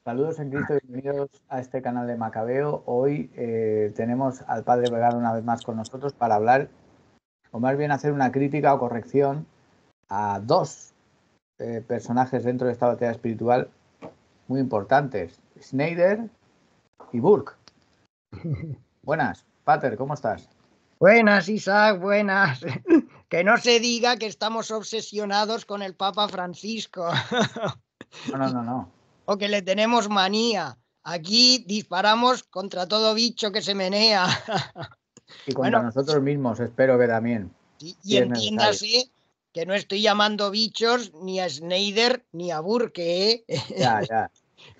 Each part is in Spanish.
Saludos en Cristo, bienvenidos a este canal de Macabeo. Hoy tenemos al padre Vegano una vez más con nosotros para hablar, o más bien hacer una crítica o corrección a dos personajes dentro de esta batalla espiritual muy importantes, Snyder y Burke. Buenas, Pater, ¿cómo estás? Buenas, Isaac, buenas. Que no se diga que estamos obsesionados con el Papa Francisco. No. O que le tenemos manía. Aquí disparamos contra todo bicho que se menea. Y contra nosotros mismos, espero que también. Y entiéndase que no estoy llamando bichos ni a Snyder ni a Burke. Ya.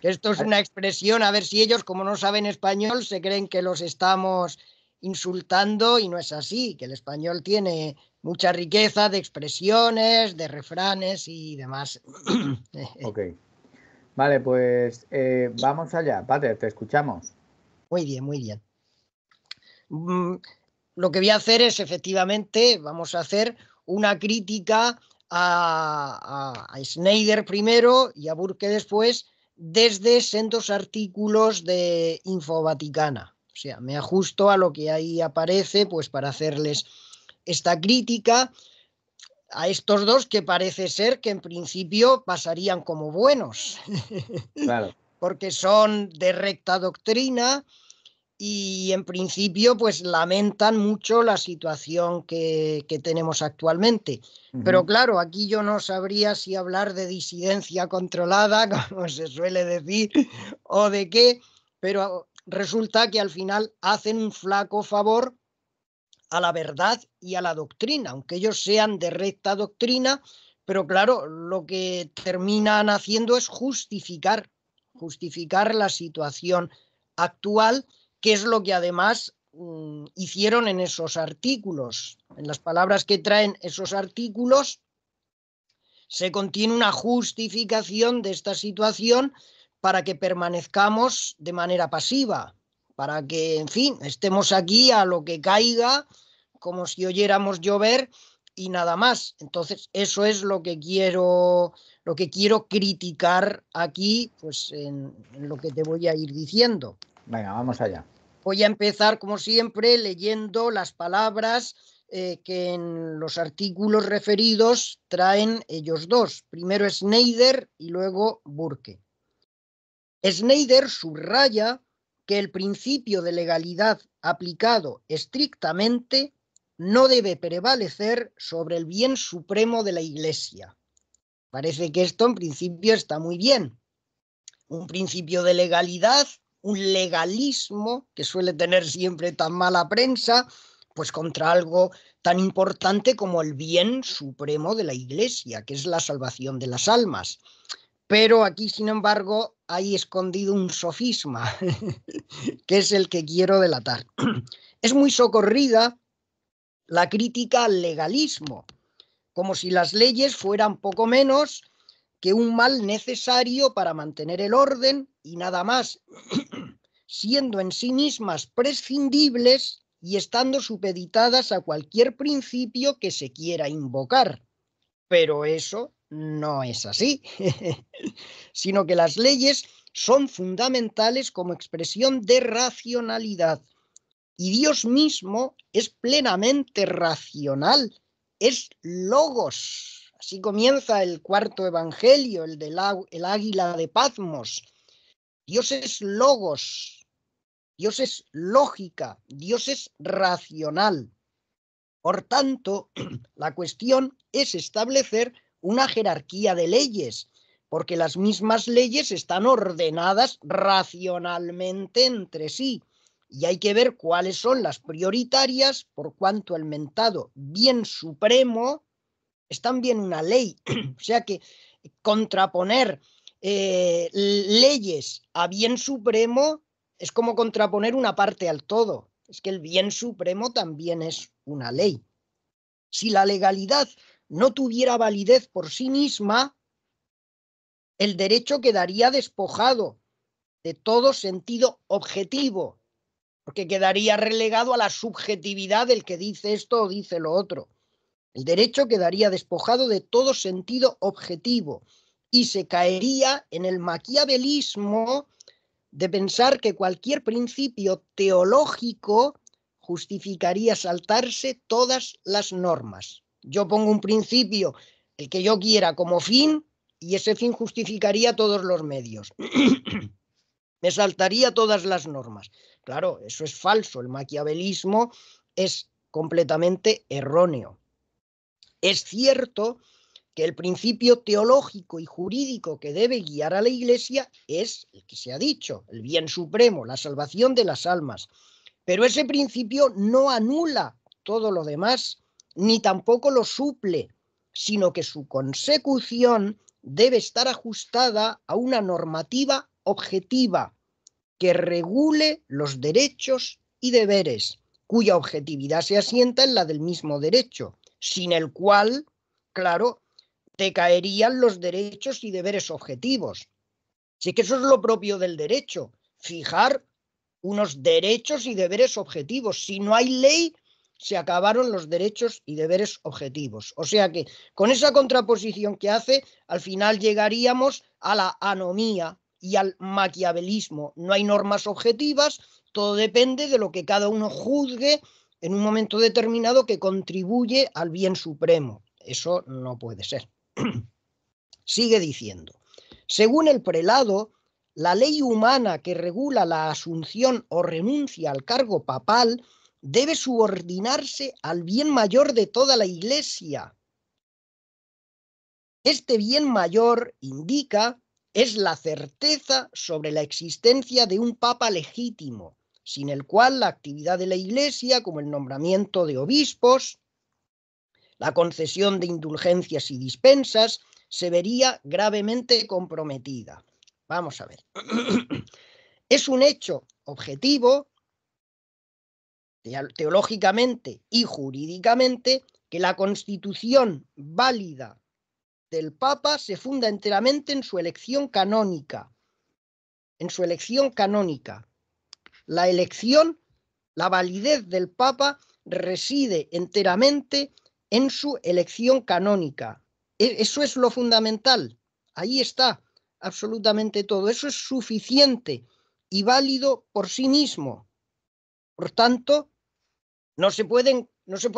Que esto es una expresión, a ver si ellos, como no saben español, se creen que los estamos insultando, y no es así, que el español tiene mucha riqueza de expresiones, de refranes y demás. Ok. Vale, pues vamos allá. Pater, te escuchamos. Muy bien, muy bien. Lo que voy a hacer es, efectivamente, vamos a hacer una crítica a Snyder primero y a Burke después, desde sendos artículos de Infovaticana. O sea, me ajusto a lo que ahí aparece, pues para hacerles esta crítica a estos dos que parece ser que en principio pasarían como buenos. Claro. Porque son de recta doctrina y en principio pues lamentan mucho la situación que tenemos actualmente. Pero claro, aquí yo no sabría si hablar de disidencia controlada, como se suele decir, o de qué, pero resulta que al final hacen un flaco favor a la verdad y a la doctrina, aunque ellos sean de recta doctrina, pero claro, lo que terminan haciendo es justificar la situación actual, que es lo que además hicieron en esos artículos. En las palabras que traen esos artículos se contiene una justificación de esta situación para que permanezcamos de manera pasiva, para que, en fin, estemos aquí a lo que caiga, como si oyéramos llover y nada más. Entonces, eso es lo que quiero criticar aquí, pues en lo que te voy a ir diciendo. Venga, vamos allá. Voy a empezar, como siempre, leyendo las palabras que en los artículos referidos traen ellos dos. Primero Snyder y luego Burke. Snyder subraya que el principio de legalidad aplicado estrictamente no debe prevalecer sobre el bien supremo de la Iglesia. Parece que esto en principio está muy bien. Un principio de legalidad, un legalismo que suele tener siempre tan mala prensa, pues contra algo tan importante como el bien supremo de la Iglesia, que es la salvación de las almas. Pero aquí, sin embargo, hay escondido un sofisma, que es el que quiero delatar. Es muy socorrida la crítica al legalismo, como si las leyes fueran poco menos que un mal necesario para mantener el orden y nada más, siendo en sí mismas prescindibles y estando supeditadas a cualquier principio que se quiera invocar. Pero eso no es así, sino que las leyes son fundamentales como expresión de racionalidad. Y Dios mismo es plenamente racional, es logos. Así comienza el cuarto evangelio, el del águila de Patmos. Dios es logos, Dios es lógica, Dios es racional. Por tanto, la cuestión es establecer una jerarquía de leyes, porque las mismas leyes están ordenadas racionalmente entre sí. Y hay que ver cuáles son las prioritarias, por cuanto el mentado bien supremo es también una ley. O sea que contraponer leyes a bien supremo es como contraponer una parte al todo. Es que el bien supremo también es una ley. Si la legalidad no tuviera validez por sí misma, el derecho quedaría despojado de todo sentido objetivo, porque quedaría relegado a la subjetividad del que dice esto o dice lo otro. El derecho quedaría despojado de todo sentido objetivo y se caería en el maquiavelismo de pensar que cualquier principio teológico justificaría saltarse todas las normas. Yo pongo un principio, el que yo quiera, como fin, y ese fin justificaría todos los medios. Me saltaría todas las normas. Claro, eso es falso. El maquiavelismo es completamente erróneo. Es cierto que el principio teológico y jurídico que debe guiar a la Iglesia es el que se ha dicho, el bien supremo, la salvación de las almas. Pero ese principio no anula todo lo demás, ni tampoco lo suple, sino que su consecución debe estar ajustada a una normativa objetiva que regule los derechos y deberes, cuya objetividad se asienta en la del mismo derecho, sin el cual, claro, decaerían los derechos y deberes objetivos. Sí que eso es lo propio del derecho, fijar unos derechos y deberes objetivos. Si no hay ley, se acabaron los derechos y deberes objetivos. O sea que con esa contraposición que hace, al final llegaríamos a la anomía y al maquiavelismo. No hay normas objetivas, todo depende de lo que cada uno juzgue en un momento determinado que contribuye al bien supremo. Eso no puede ser. Sigue diciendo, según el prelado, la ley humana que regula la asunción o renuncia al cargo papal debe subordinarse al bien mayor de toda la Iglesia. Este bien mayor, indica, es la certeza sobre la existencia de un papa legítimo, sin el cual la actividad de la Iglesia, como el nombramiento de obispos, la concesión de indulgencias y dispensas, se vería gravemente comprometida. Vamos a ver. Es un hecho objetivo, teológicamente y jurídicamente, que la constitución válida del Papa se funda enteramente en su elección canónica. En su elección canónica. La elección, la validez del Papa reside enteramente en su elección canónica. Eso es lo fundamental. Ahí está absolutamente todo. Eso es suficiente y válido por sí mismo. Por tanto, no se puede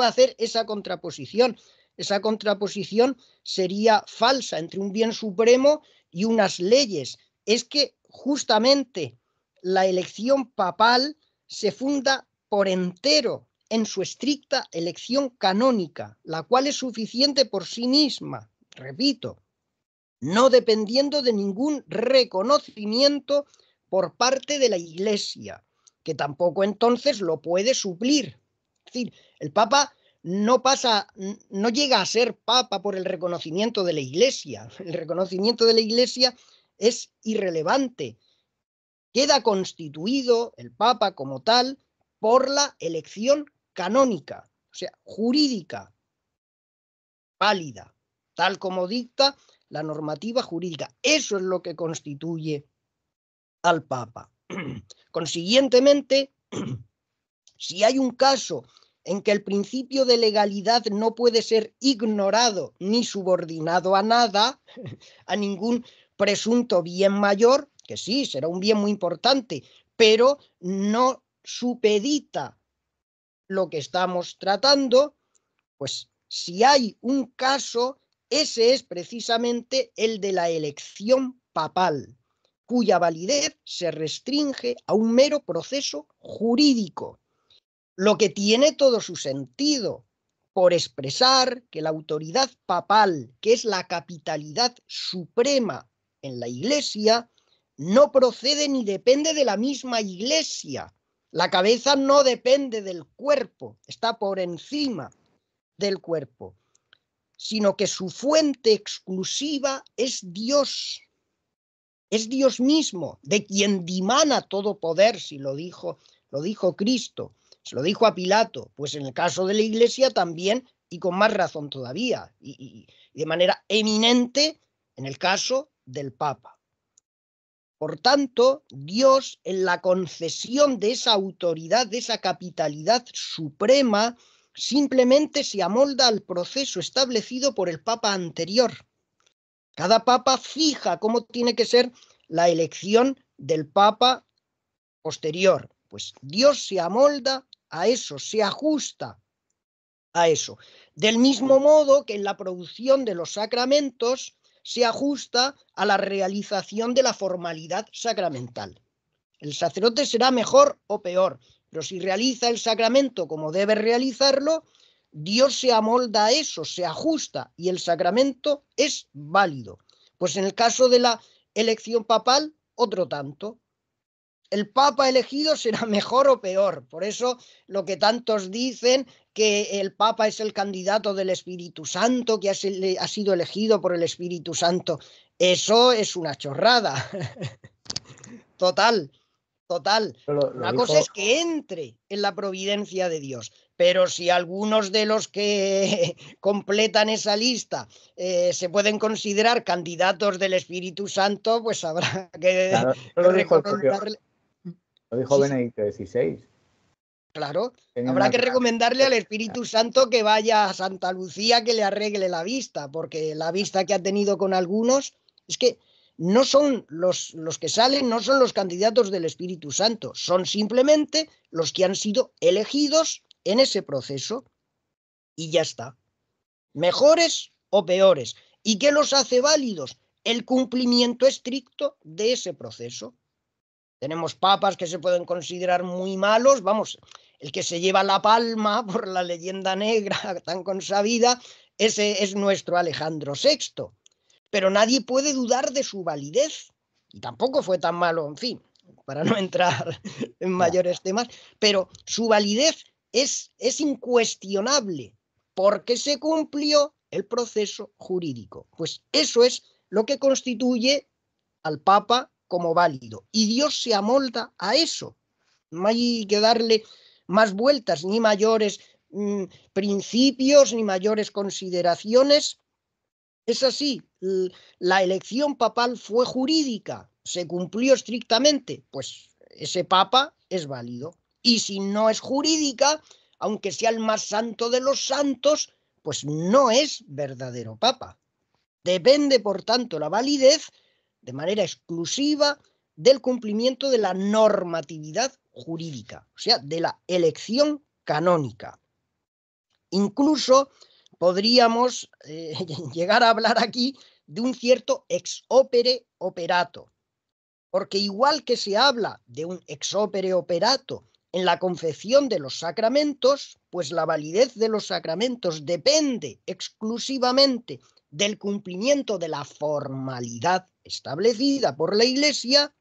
hacer esa contraposición. Esa contraposición sería falsa entre un bien supremo y unas leyes. Es que justamente la elección papal se funda por entero en su estricta elección canónica, la cual es suficiente por sí misma, repito, no dependiendo de ningún reconocimiento por parte de la Iglesia, que tampoco entonces lo puede suplir. Es decir, el Papa no llega a ser Papa por el reconocimiento de la Iglesia. El reconocimiento de la Iglesia es irrelevante. Queda constituido el Papa como tal por la elección canónica, o sea, jurídica, válida, tal como dicta la normativa jurídica. Eso es lo que constituye al Papa. Consiguientemente, si hay un caso en que el principio de legalidad no puede ser ignorado ni subordinado a nada, a ningún presunto bien mayor, que sí, será un bien muy importante, pero no supedita lo que estamos tratando, pues si hay un caso, ese es precisamente el de la elección papal, cuya validez se restringe a un mero proceso jurídico, lo que tiene todo su sentido, por expresar que la autoridad papal, que es la capitalidad suprema en la Iglesia, no procede ni depende de la misma Iglesia. La cabeza no depende del cuerpo, está por encima del cuerpo, sino que su fuente exclusiva es Dios mismo, de quien dimana todo poder, si lo dijo Cristo, se lo dijo a Pilato, pues en el caso de la Iglesia también, y con más razón todavía, y de manera eminente en el caso del Papa. Por tanto, Dios, en la concesión de esa autoridad, de esa capitalidad suprema, simplemente se amolda al proceso establecido por el Papa anterior. Cada papa fija cómo tiene que ser la elección del papa posterior. Pues Dios se amolda a eso, se ajusta a eso. Del mismo modo que en la producción de los sacramentos se ajusta a la realización de la formalidad sacramental. El sacerdote será mejor o peor, pero si realiza el sacramento como debe realizarlo, Dios se amolda a eso, se ajusta y el sacramento es válido. Pues en el caso de la elección papal, otro tanto. El papa elegido será mejor o peor. Por eso lo que tantos dicen que el papa es el candidato del Espíritu Santo, que ha sido elegido por el Espíritu Santo, eso es una chorrada. Total. Total, Lo una cosa es dijo, que entre en la providencia de Dios, pero si algunos de los que completan esa lista se pueden considerar candidatos del Espíritu Santo, pues habrá que claro, eso lo dijo recomendarle. lo dijo Sí, sí, Benedicto XVI. claro, Tenía habrá una que clase. recomendarle al Espíritu Santo que vaya a Santa Lucía que le arregle la vista, porque la vista que ha tenido con algunos es que no son los que salen, no son los candidatos del Espíritu Santo, son simplemente los que han sido elegidos en ese proceso y ya está. Mejores o peores. ¿Y qué los hace válidos? El cumplimiento estricto de ese proceso. Tenemos papas que se pueden considerar muy malos, vamos, el que se lleva la palma por la leyenda negra tan consabida, ese es nuestro Alejandro VI. Pero nadie puede dudar de su validez. Y tampoco fue tan malo, en fin, para no entrar en Ya. mayores temas, pero su validez es incuestionable porque se cumplió el proceso jurídico. Pues eso es lo que constituye al Papa como válido. Y Dios se amolda a eso. No hay que darle más vueltas, ni mayores principios, ni mayores consideraciones. Es así, la elección papal fue jurídica, se cumplió estrictamente, pues ese papa es válido. Y si no es jurídica, aunque sea el más santo de los santos, pues no es verdadero papa. Depende, por tanto, la validez de manera exclusiva del cumplimiento de la normatividad jurídica, o sea, de la elección canónica. Incluso podríamos llegar a hablar aquí de un cierto ex opere operato, porque igual que se habla de un ex opere operato en la confección de los sacramentos, pues la validez de los sacramentos depende exclusivamente del cumplimiento de la formalidad establecida por la Iglesia,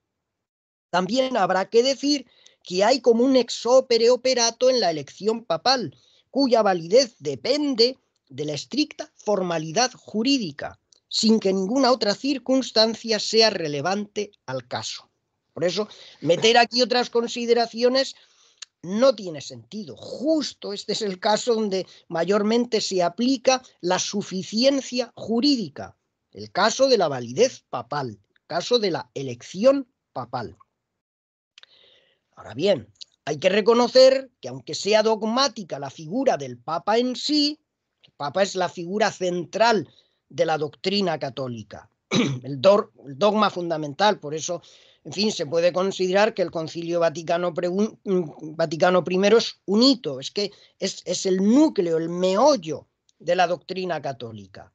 también habrá que decir que hay como un ex opere operato en la elección papal, cuya validez depende de la estricta formalidad jurídica, sin que ninguna otra circunstancia sea relevante al caso. Por eso, meter aquí otras consideraciones no tiene sentido. Justo este es el caso donde mayormente se aplica la suficiencia jurídica, el caso de la validez papal, el caso de la elección papal. Ahora bien, hay que reconocer que aunque sea dogmática la figura del Papa en sí, el Papa es la figura central de la doctrina católica, el dogma fundamental. Por eso, en fin, se puede considerar que el Concilio Vaticano I es un hito, es que es el núcleo, el meollo de la doctrina católica.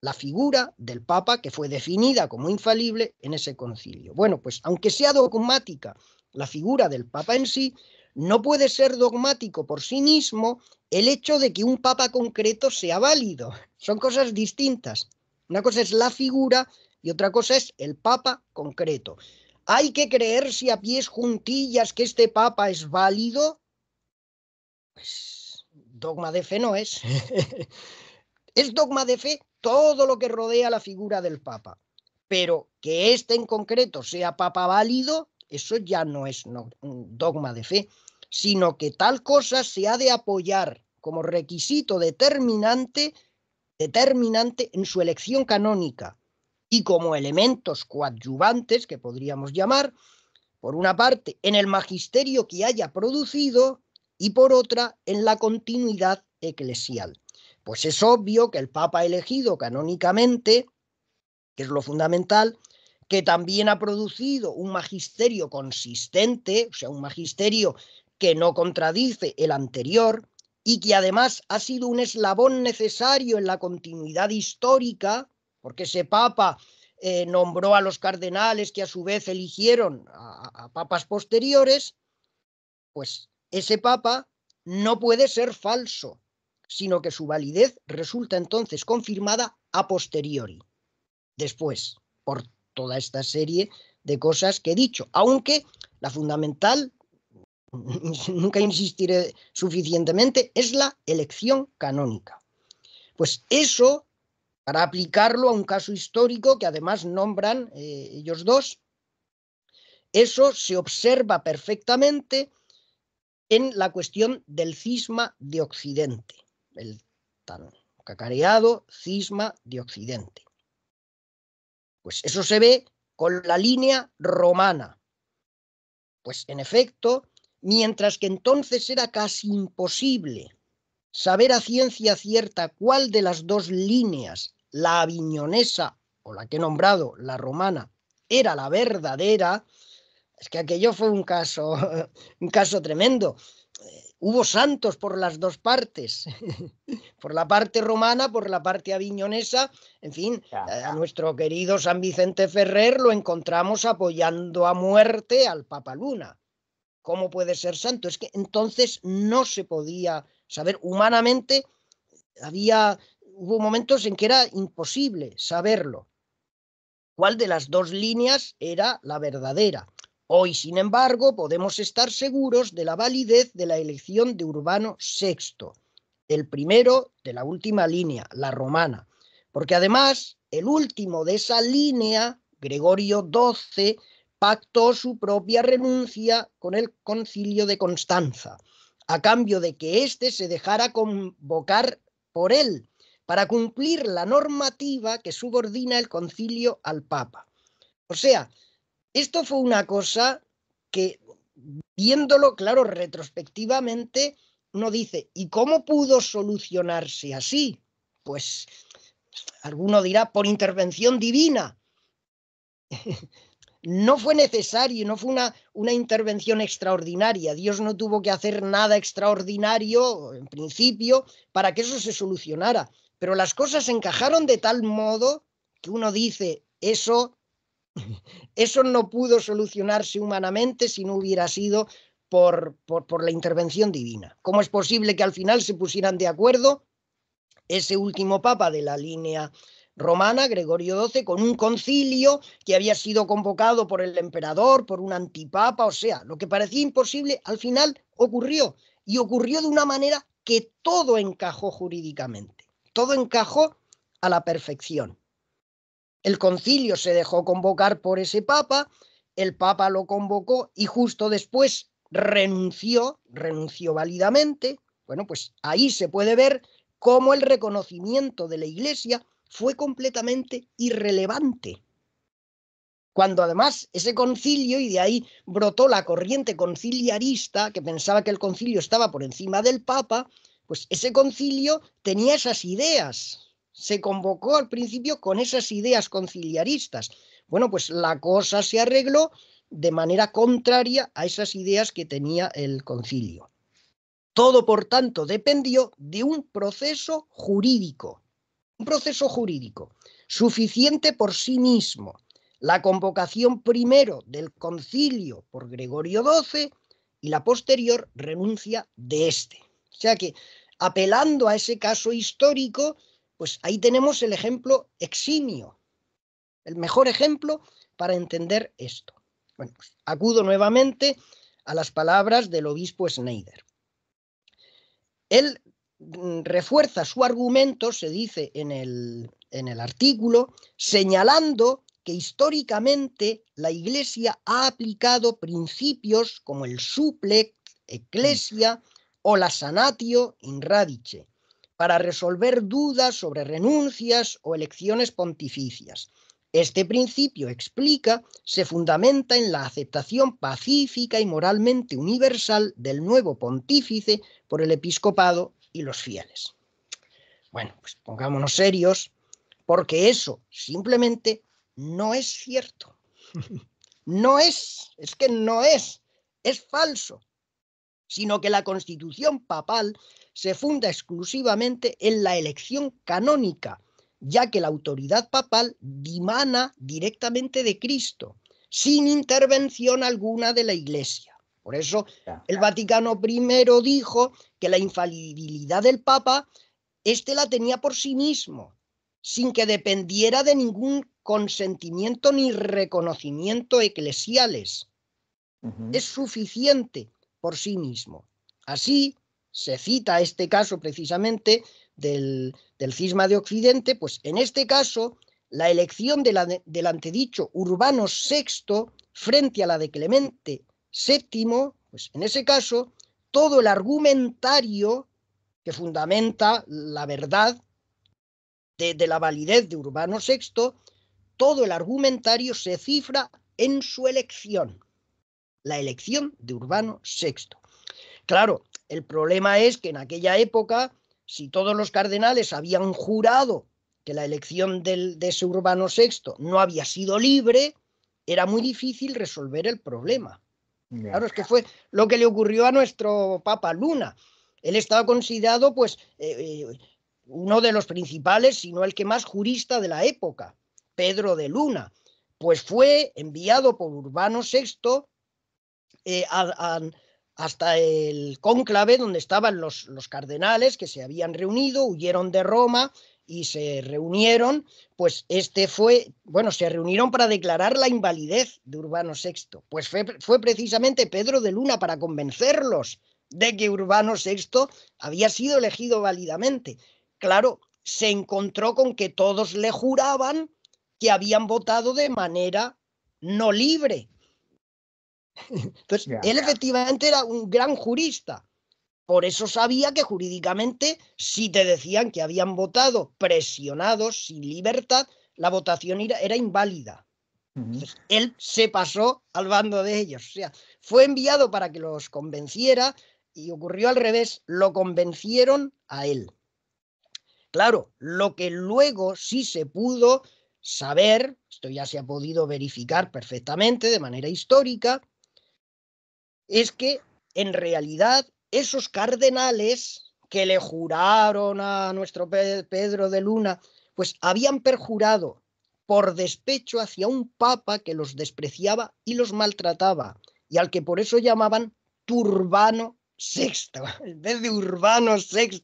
La figura del Papa que fue definida como infalible en ese concilio. Bueno, pues aunque sea dogmática la figura del Papa en sí, no puede ser dogmático por sí mismo el hecho de que un Papa concreto sea válido. Son cosas distintas. Una cosa es la figura y otra cosa es el Papa concreto. ¿Hay que creerse a pies juntillas que este Papa es válido? Pues dogma de fe no es. Es dogma de fe todo lo que rodea la figura del Papa. Pero que éste en concreto sea Papa válido, eso ya no es un dogma de fe, sino que tal cosa se ha de apoyar como requisito determinante en su elección canónica y como elementos coadyuvantes, que podríamos llamar, por una parte, en el magisterio que haya producido y por otra, en la continuidad eclesial. Pues es obvio que el Papa elegido canónicamente, que es lo fundamental, que también ha producido un magisterio consistente, o sea, un magisterio que no contradice el anterior y que además ha sido un eslabón necesario en la continuidad histórica, porque ese papa nombró a los cardenales que a su vez eligieron a papas posteriores, pues ese papa no puede ser falso, sino que su validez resulta entonces confirmada a posteriori, después, por toda esta serie de cosas que he dicho, aunque la fundamental, nunca insistiré suficientemente, es la elección canónica. Pues eso, para aplicarlo a un caso histórico que además nombran ellos dos, eso se observa perfectamente en la cuestión del cisma de Occidente, el tan cacareado cisma de Occidente. Pues eso se ve con la línea romana. Pues en efecto, mientras que entonces era casi imposible saber a ciencia cierta cuál de las dos líneas, la aviñonesa o la que he nombrado, la romana, era la verdadera, es que aquello fue un caso tremendo. Hubo santos por las dos partes, por la parte romana, por la parte aviñonesa, en fin, a nuestro querido San Vicente Ferrer lo encontramos apoyando a muerte al Papa Luna. ¿Cómo puede ser santo? Es que entonces no se podía saber humanamente, hubo momentos en que era imposible saberlo. ¿Cuál de las dos líneas era la verdadera? Hoy, sin embargo, podemos estar seguros de la validez de la elección de Urbano VI, el primero de la última línea, la romana, porque además el último de esa línea, Gregorio XII, pactó su propia renuncia con el Concilio de Constanza, a cambio de que éste se dejara convocar por él para cumplir la normativa que subordina el concilio al Papa. O sea, esto fue una cosa que, viéndolo, claro, retrospectivamente, uno dice, ¿y cómo pudo solucionarse así? Pues alguno dirá, por intervención divina. No fue necesario, no fue una intervención extraordinaria. Dios no tuvo que hacer nada extraordinario, en principio, para que eso se solucionara. Pero las cosas encajaron de tal modo que uno dice, eso no pudo solucionarse humanamente si no hubiera sido por la intervención divina. ¿Cómo es posible que al final se pusieran de acuerdo ese último papa de la línea romana, Gregorio XII, con un concilio que había sido convocado por el emperador, por un antipapa? O sea, lo que parecía imposible al final ocurrió, y ocurrió de una manera que todo encajó jurídicamente, todo encajó a la perfección. El concilio se dejó convocar por ese papa, el papa lo convocó y justo después renunció válidamente. Bueno, pues ahí se puede ver cómo el reconocimiento de la Iglesia fue completamente irrelevante. Cuando además ese concilio, y de ahí brotó la corriente conciliarista, que pensaba que el concilio estaba por encima del papa, pues ese concilio tenía esas ideas. Se convocó al principio con esas ideas conciliaristas. Bueno, pues la cosa se arregló de manera contraria a esas ideas que tenía el concilio. Todo, por tanto, dependió de un proceso jurídico suficiente por sí mismo. La convocación primero del concilio por Gregorio XII y la posterior renuncia de este. O sea que, apelando a ese caso histórico, pues ahí tenemos el ejemplo eximio, el mejor ejemplo para entender esto. Bueno, pues acudo nuevamente a las palabras del obispo Schneider. Él refuerza su argumento, se dice en el artículo, señalando que históricamente la Iglesia ha aplicado principios como el supplex ecclesia o la sanatio in radice para resolver dudas sobre renuncias o elecciones pontificias. Este principio, explica, se fundamenta en la aceptación pacífica y moralmente universal del nuevo pontífice por el episcopado y los fieles. Bueno, pues pongámonos serios, porque eso simplemente no es cierto. Es que no es falso, sino que la Constitución papal se funda exclusivamente en la elección canónica, ya que la autoridad papal dimana directamente de Cristo, sin intervención alguna de la Iglesia. Por eso el Vaticano I dijo que la infalibilidad del Papa, la tenía por sí mismo, sin que dependiera de ningún consentimiento ni reconocimiento eclesiales. Es suficiente por sí mismo. Así se cita este caso precisamente del cisma de Occidente, pues en este caso la elección del antedicho Urbano VI frente a la de Clemente VII, pues en ese caso todo el argumentario que fundamenta la verdad de la validez de Urbano VI, todo el argumentario se cifra en su elección, la elección de Urbano VI. Claro, el problema es que en aquella época, si todos los cardenales habían jurado que la elección de ese Urbano VI no había sido libre, era muy difícil resolver el problema. Claro, es que fue lo que le ocurrió a nuestro Papa Luna. Él estaba considerado, pues, uno de los principales, si no el que más jurista de la época, Pedro de Luna. Pues fue enviado por Urbano VI hasta el cónclave donde estaban los cardenales que se habían reunido, huyeron de Roma y se reunieron, pues se reunieron para declarar la invalidez de Urbano VI. Pues fue precisamente Pedro de Luna para convencerlos de que Urbano VI había sido elegido válidamente. Claro, se encontró con que todos le juraban que habían votado de manera no libre. Entonces, él efectivamente era un gran jurista. Por eso sabía que jurídicamente, si te decían que habían votado presionados, sin libertad, la votación era inválida. Entonces, él se pasó al bando de ellos. O sea, fue enviado para que los convenciera y ocurrió al revés, lo convencieron a él. Claro, lo que luego sí se pudo saber, esto ya se ha podido verificar perfectamente de manera histórica, es que en realidad esos cardenales que le juraron a nuestro Pedro de Luna, pues habían perjurado por despecho hacia un papa que los despreciaba y los maltrataba, y al que por eso llamaban Turbano VI, en vez de Urbano VI,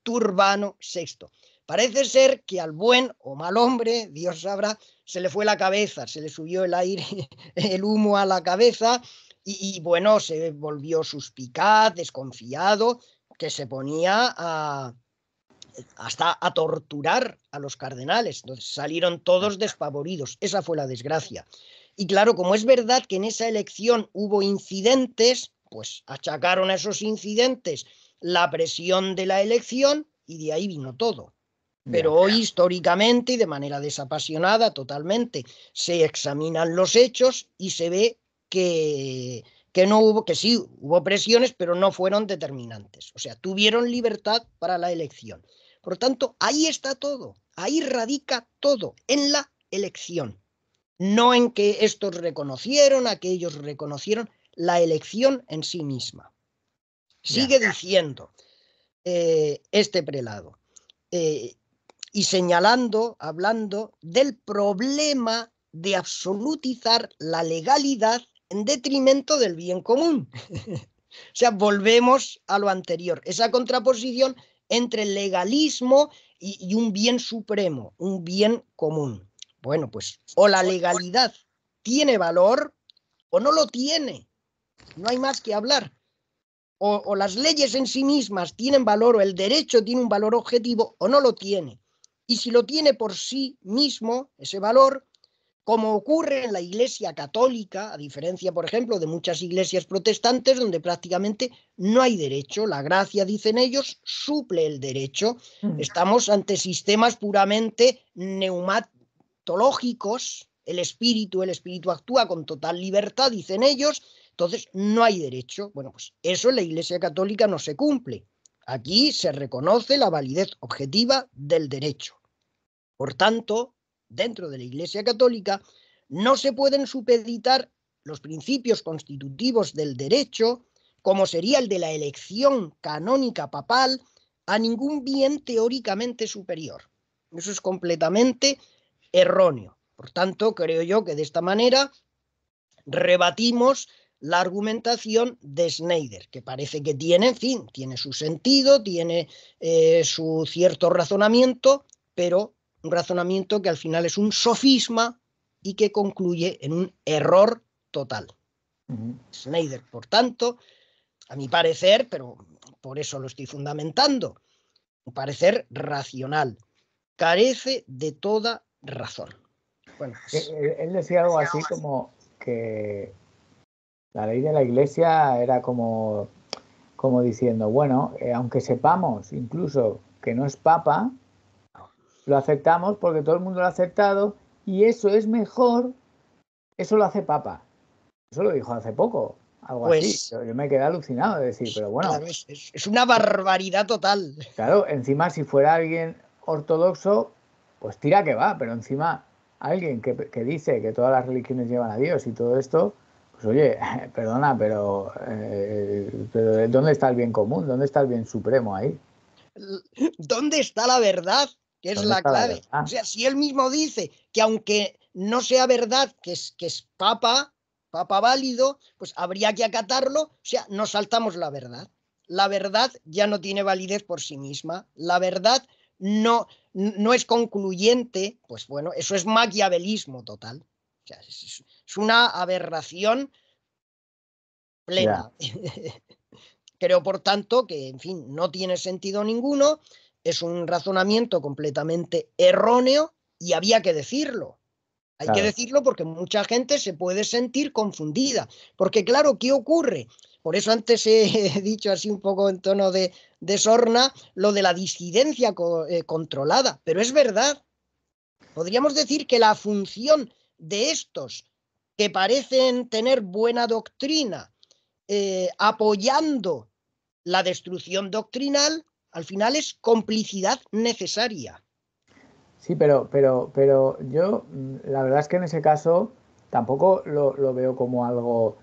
Turbano VI. Parece ser que al buen o mal hombre, Dios sabrá, se le fue la cabeza, se le subió el aire, el humo a la cabeza, y bueno, se volvió suspicaz, desconfiado, que se ponía hasta a torturar a los cardenales. Entonces salieron todos despavoridos. Esa fue la desgracia. Y claro, como es verdad que en esa elección hubo incidentes, pues achacaron a esos incidentes la presión de la elección y de ahí vino todo. Pero hoy históricamente y de manera desapasionada totalmente se examinan los hechos y se ve que no hubo, que sí hubo presiones, pero no fueron determinantes. O sea, tuvieron libertad para la elección. Por lo tanto, ahí está todo, ahí radica todo, en la elección. No en que estos reconocieron, aquellos reconocieron, la elección en sí misma. Sigue diciendo este prelado. Y señalando, hablando del problema de absolutizar la legalidad en detrimento del bien común. O sea, volvemos a lo anterior, esa contraposición entre el legalismo y un bien supremo, un bien común. Bueno, pues o la legalidad tiene valor o no lo tiene, no hay más que hablar. O las leyes en sí mismas tienen valor, o el derecho tiene un valor objetivo, o no lo tiene. Y si lo tiene por sí mismo, ese valor, como ocurre en la Iglesia católica, a diferencia, por ejemplo, de muchas iglesias protestantes, donde prácticamente no hay derecho, la gracia, dicen ellos, suple el derecho. Estamos ante sistemas puramente neumatológicos, el espíritu actúa con total libertad, dicen ellos, entonces no hay derecho. Bueno, pues eso en la Iglesia católica no se cumple. Aquí se reconoce la validez objetiva del derecho. Por tanto, dentro de la Iglesia Católica, no se pueden supeditar los principios constitutivos del derecho, como sería el de la elección canónica papal, a ningún bien teóricamente superior. Eso es completamente erróneo. Por tanto, creo yo que de esta manera rebatimos la argumentación de Schneider, que parece que tiene, en fin, tiene su sentido, tiene su cierto razonamiento, pero un razonamiento que al final es un sofisma y que concluye en un error total. Schneider, por tanto, a mi parecer, pero por eso lo estoy fundamentando, un parecer racional, carece de toda razón. Bueno, pues, él decía algo así como que la ley de la Iglesia era como diciendo, bueno, aunque sepamos incluso que no es papa, lo aceptamos porque todo el mundo lo ha aceptado y eso es mejor, eso lo hace papa. Eso lo dijo hace poco, algo pues, así. Yo me quedé alucinado de decir, pero bueno. Claro, es una barbaridad total. Claro, encima si fuera alguien ortodoxo, pues tira que va, pero encima alguien que dice que todas las religiones llevan a Dios y todo esto, pues oye, perdona, pero ¿dónde está el bien común? ¿Dónde está el bien supremo ahí? ¿Dónde está la verdad? Que es ¿Dónde la está la clave. verdad? O sea, si él mismo dice que aunque no sea verdad que es papa válido, pues habría que acatarlo. O sea, nos saltamos la verdad. La verdad ya no tiene validez por sí misma. La verdad no es concluyente. Pues bueno, eso es maquiavelismo total. O sea, es una aberración plena. Creo, por tanto, que, en fin, no tiene sentido ninguno, es un razonamiento completamente erróneo y había que decirlo. Hay que Claro. decirlo porque mucha gente se puede sentir confundida. Porque, claro, ¿qué ocurre? Por eso antes he dicho así un poco en tono de sorna lo de la disidencia controlada. Pero es verdad. Podríamos decir que la función de estos que parecen tener buena doctrina, apoyando la destrucción doctrinal, al final es complicidad necesaria. Sí, pero yo, la verdad es que en ese caso tampoco lo veo como algo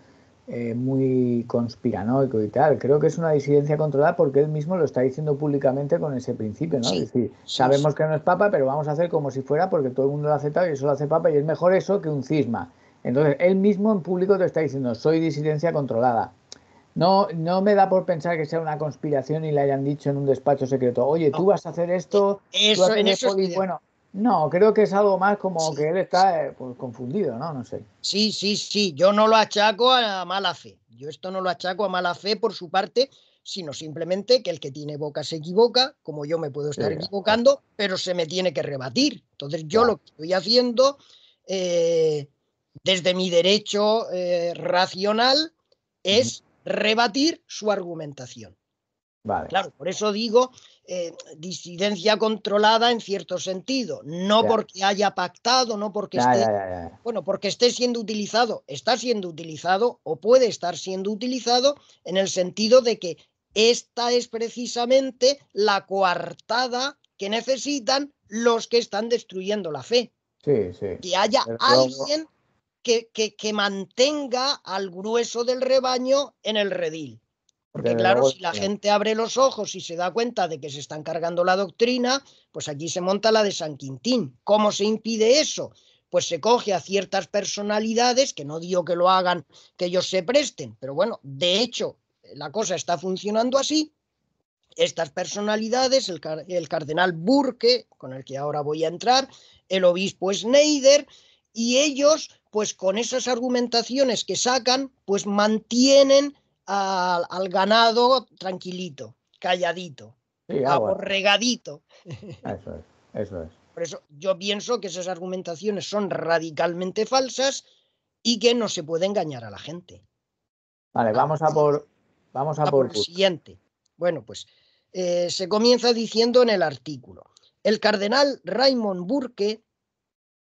muy conspiranoico y tal. Creo que es una disidencia controlada porque él mismo lo está diciendo públicamente con ese principio, ¿no? Sí, Es decir, sí, sabemos que no es papa, pero vamos a hacer como si fuera porque todo el mundo lo ha aceptado y eso lo hace papa y es mejor eso que un cisma. Entonces, él mismo en público te está diciendo, soy disidencia controlada. No me da por pensar que sea una conspiración y le hayan dicho en un despacho secreto, oye, tú no, vas a hacer esto, tú eso, haces en de eso estoy poli. de acuerdo. Bueno, no, creo que es algo más como que Sí, él está pues, confundido, ¿no? No sé. sí, yo no lo achaco a mala fe. Yo esto no lo achaco a mala fe por su parte, sino simplemente que el que tiene boca se equivoca, como yo me puedo Sí, estar equivocando, pero se me tiene que rebatir. Entonces yo ya. lo que estoy haciendo eh, desde mi derecho racional Ujú. es rebatir su argumentación. Vale, Claro, por eso digo disidencia controlada en cierto sentido, no ya, porque haya pactado, no porque ya, ya, esté, ya, ya. bueno, porque esté siendo utilizado, está siendo utilizado o puede estar siendo utilizado en el sentido de que esta es precisamente la coartada que necesitan los que están destruyendo la fe, Sí, sí. que haya Pero luego, alguien que mantenga al grueso del rebaño en el redil. Porque desde claro, luego, si la gente abre los ojos y se da cuenta de que se están cargando la doctrina, pues aquí se monta la de San Quintín. ¿Cómo se impide eso? Pues se coge a ciertas personalidades, que no digo que lo hagan, que ellos se presten, pero bueno, de hecho, la cosa está funcionando así. Estas personalidades, el cardenal Burke, con el que ahora voy a entrar, el obispo Schneider, y ellos, pues con esas argumentaciones que sacan, pues mantienen al ganado tranquilito, calladito, sí, algo así. aborregadito. Eso es, eso es. Por eso yo pienso que esas argumentaciones son radicalmente falsas y que no se puede engañar a la gente. Vale, Ahora, vamos a a por por el Burke. siguiente. Bueno, pues se comienza diciendo en el artículo, el cardenal Raymond Burke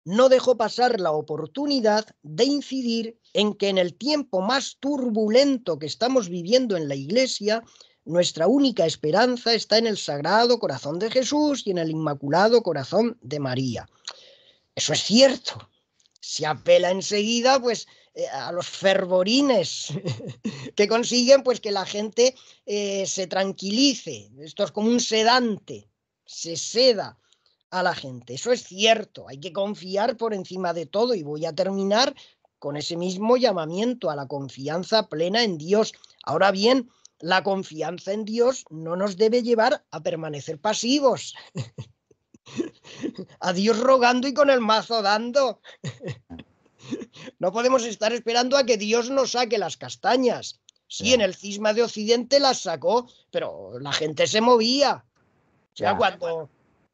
no dejó pasar la oportunidad de incidir en que en el tiempo más turbulento que estamos viviendo en la Iglesia, nuestra única esperanza está en el Sagrado Corazón de Jesús y en el Inmaculado Corazón de María. Eso es cierto. Se apela enseguida pues, a los fervorines que consiguen pues, que la gente se tranquilice. Esto es como un sedante, se seda a la gente. Eso es cierto, hay que confiar por encima de todo y voy a terminar con ese mismo llamamiento a la confianza plena en Dios. Ahora bien, la confianza en Dios no nos debe llevar a permanecer pasivos. A Dios rogando y con el mazo dando. No podemos estar esperando a que Dios nos saque las castañas. Sí, en el cisma de Occidente las sacó, pero la gente se movía. O sea,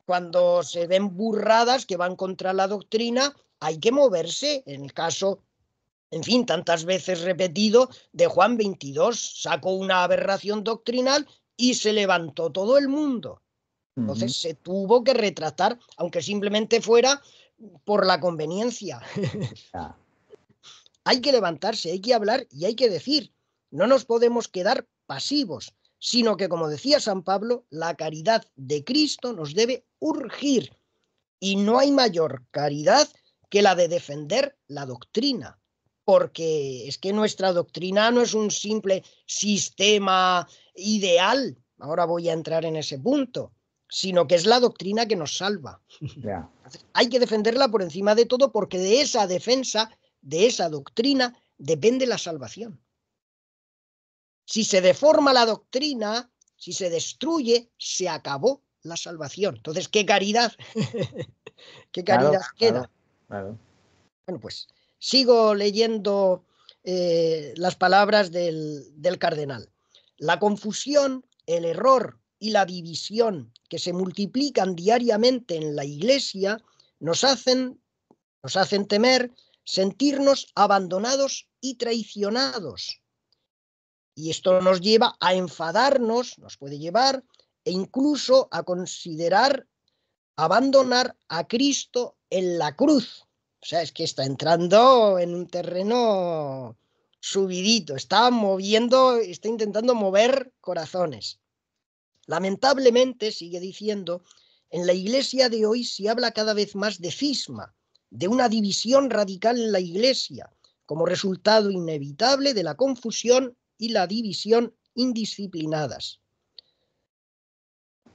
cuando se ven burradas que van contra la doctrina, hay que moverse. En el caso, en fin, tantas veces repetido, de Juan 22, sacó una aberración doctrinal y se levantó todo el mundo. Entonces se tuvo que retratar, aunque simplemente fuera por la conveniencia. Hay que levantarse, hay que hablar y hay que decir. No nos podemos quedar pasivos, sino que, como decía San Pablo, la caridad de Cristo nos debe urgir. Y no hay mayor caridad que la de defender la doctrina, porque es que nuestra doctrina no es un simple sistema ideal, ahora voy a entrar en ese punto, sino que es la doctrina que nos salva. Hay que defenderla por encima de todo porque de esa defensa, de esa doctrina, depende la salvación. Si se deforma la doctrina, si se destruye, se acabó la salvación. Entonces, ¿qué caridad? ¿Qué caridad queda? Claro. Bueno, pues sigo leyendo las palabras del cardenal. La confusión, el error y la división que se multiplican diariamente en la Iglesia nos hacen temer sentirnos abandonados y traicionados. Y esto nos lleva a enfadarnos, nos puede llevar e incluso a considerar abandonar a Cristo en la cruz. O sea, es que está entrando en un terreno subidito, está intentando mover corazones. Lamentablemente, sigue diciendo, en la Iglesia de hoy se habla cada vez más de cisma, de una división radical en la Iglesia, como resultado inevitable de la confusión y la división indisciplinadas.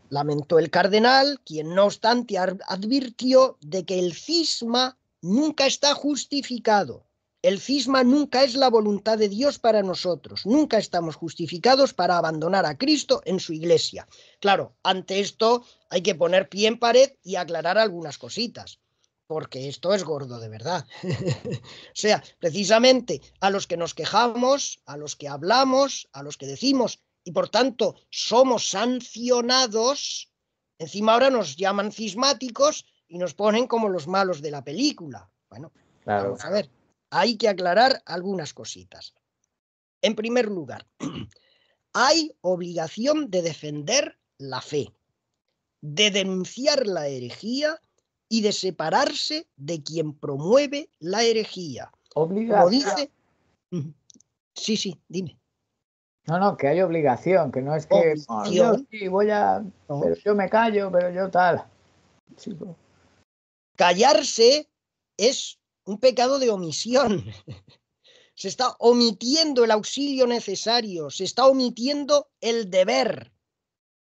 Lamentó el cardenal, quien no obstante advirtió de que el cisma nunca está justificado. El cisma nunca es la voluntad de Dios para nosotros. Nunca estamos justificados para abandonar a Cristo en su iglesia. Claro, ante esto hay que poner pie en pared y aclarar algunas cositas, porque esto es gordo de verdad. O sea, precisamente a los que nos quejamos, a los que hablamos, a los que decimos y por tanto somos sancionados, encima ahora nos llaman cismáticos y nos ponen como los malos de la película. Bueno, vamos a ver, hay que aclarar algunas cositas. En primer lugar, hay obligación de defender la fe, de denunciar la herejía y de separarse de quien promueve la herejía. Como dice... Sí, dime. No, que hay obligación, que no es que yo sí voy a... No. Pero yo me callo, pero yo tal. Sí, pues. Callarse es un pecado de omisión. Se está omitiendo el auxilio necesario, se está omitiendo el deber.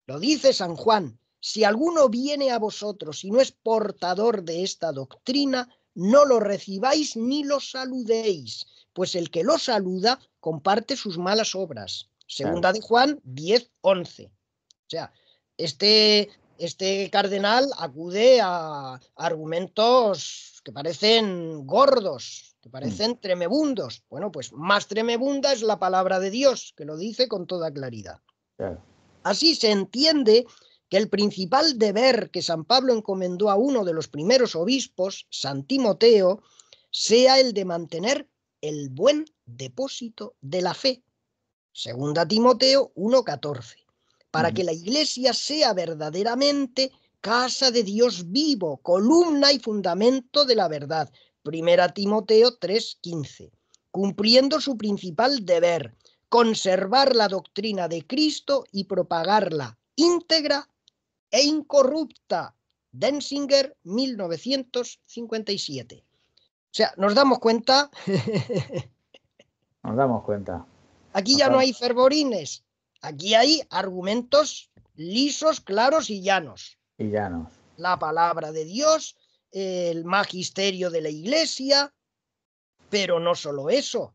Lo dice San Juan, si alguno viene a vosotros y no es portador de esta doctrina, no lo recibáis ni lo saludéis, pues el que lo saluda comparte sus malas obras. Segunda de Juan 10:11. O sea, este cardenal acude a argumentos que parecen gordos, que parecen tremebundos. Bueno, pues más tremebunda es la palabra de Dios, que lo dice con toda claridad. Así se entiende que el principal deber que San Pablo encomendó a uno de los primeros obispos, San Timoteo, sea el de mantener el buen depósito de la fe. Segunda Timoteo 1:14. Para que la Iglesia sea verdaderamente casa de Dios vivo, columna y fundamento de la verdad. Primera Timoteo 3:15. Cumpliendo su principal deber, conservar la doctrina de Cristo y propagarla íntegra e incorrupta. Denzinger, 1957. O sea, nos damos cuenta. Nos damos cuenta. Aquí ya no hay fervorines. Aquí hay argumentos lisos, claros y llanos. Y llanos. La palabra de Dios, el magisterio de la Iglesia, pero no solo eso.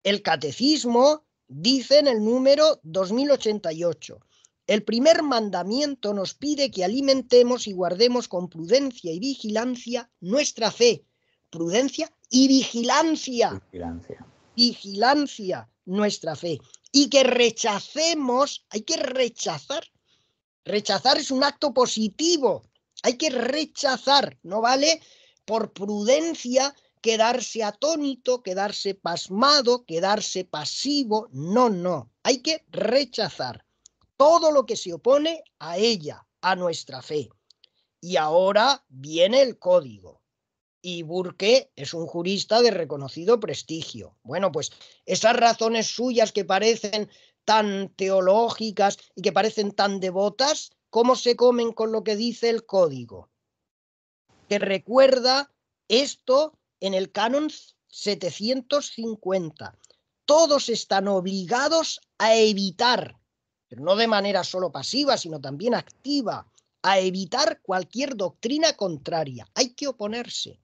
El catecismo dice en el número 2088, el primer mandamiento nos pide que alimentemos y guardemos con prudencia y vigilancia nuestra fe. Prudencia y vigilancia. Vigilancia nuestra fe. Y que rechacemos, hay que rechazar. Rechazar es un acto positivo. Hay que rechazar, no vale por prudencia quedarse atónito, quedarse pasmado, quedarse pasivo. No, no. Hay que rechazar todo lo que se opone a ella, a nuestra fe. Y ahora viene el código. Y Burke es un jurista de reconocido prestigio. Bueno, pues esas razones suyas que parecen tan teológicas y que parecen tan devotas, ¿cómo se comen con lo que dice el código? Que recuerda esto en el canon 750. Todos están obligados a evitar, pero no de manera solo pasiva, sino también activa, a evitar cualquier doctrina contraria. Hay que oponerse.